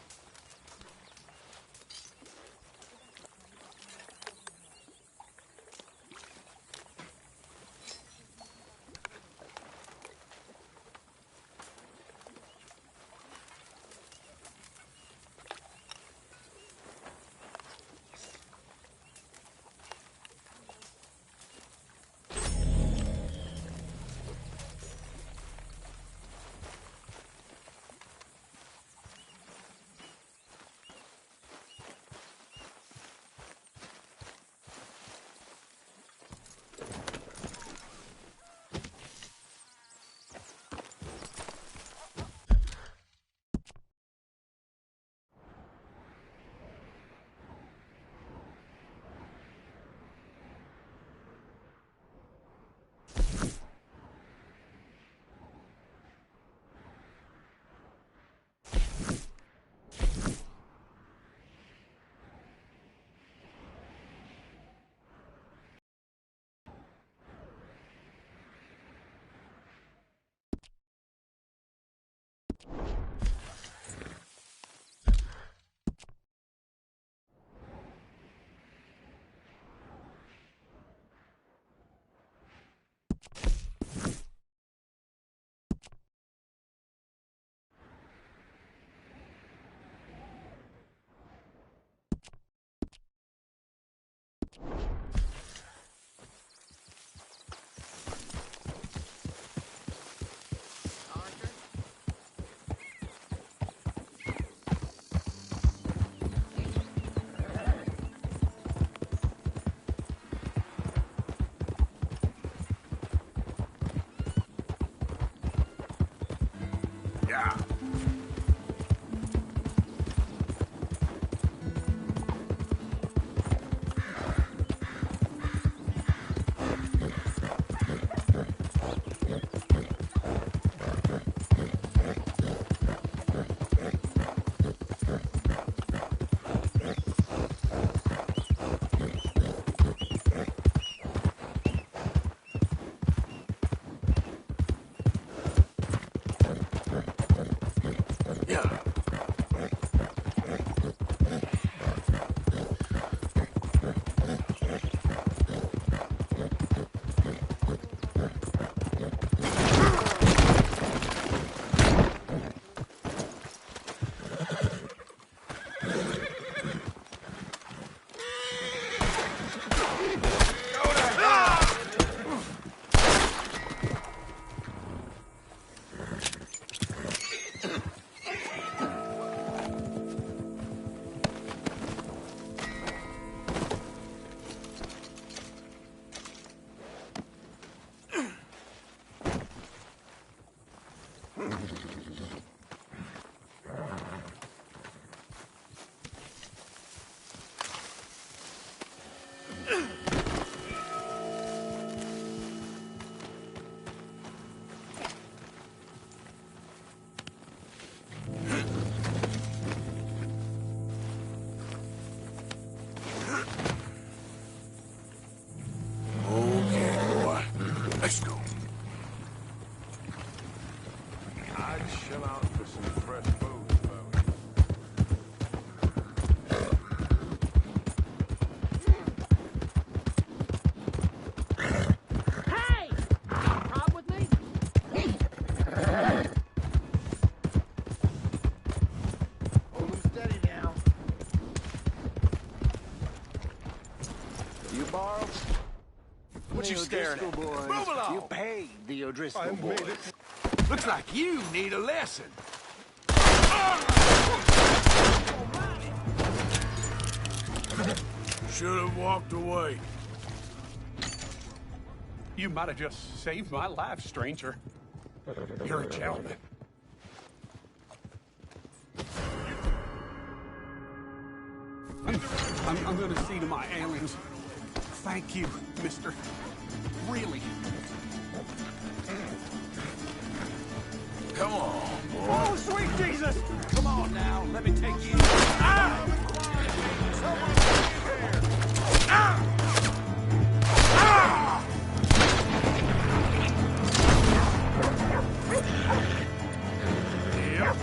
Yeah. Shell out for some fresh food, Bowie.
Hey! Rob with me?
Hold him steady now. You borrow?
What you staring at?
Boys,
Move along!
You paid the O'Driscoll
I
boys.
made it. Looks like you need a lesson.
Should have walked away.
You might have just saved my life, stranger. You're a gentleman. I'm gonna see to my aliens. Thank you, mister. Really.
Come on, boy.
Oh, sweet Jesus! Come on now, let me take you. Ah! Ah! Ah!
Yep.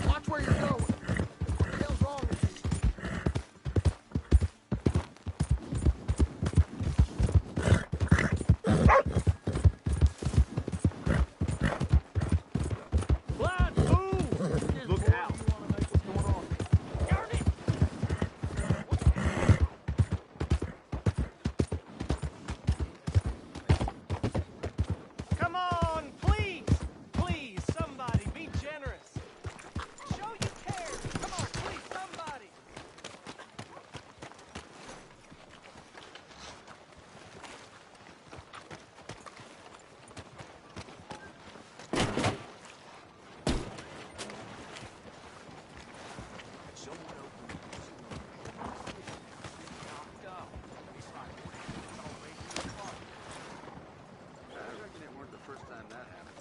Watch where you're going. What the hell's wrong with you? Blood, move! Look out. Come on, please! Please, somebody, be generous. Show you care. Come on, please, somebody.
I reckon it weren't the first time that happened.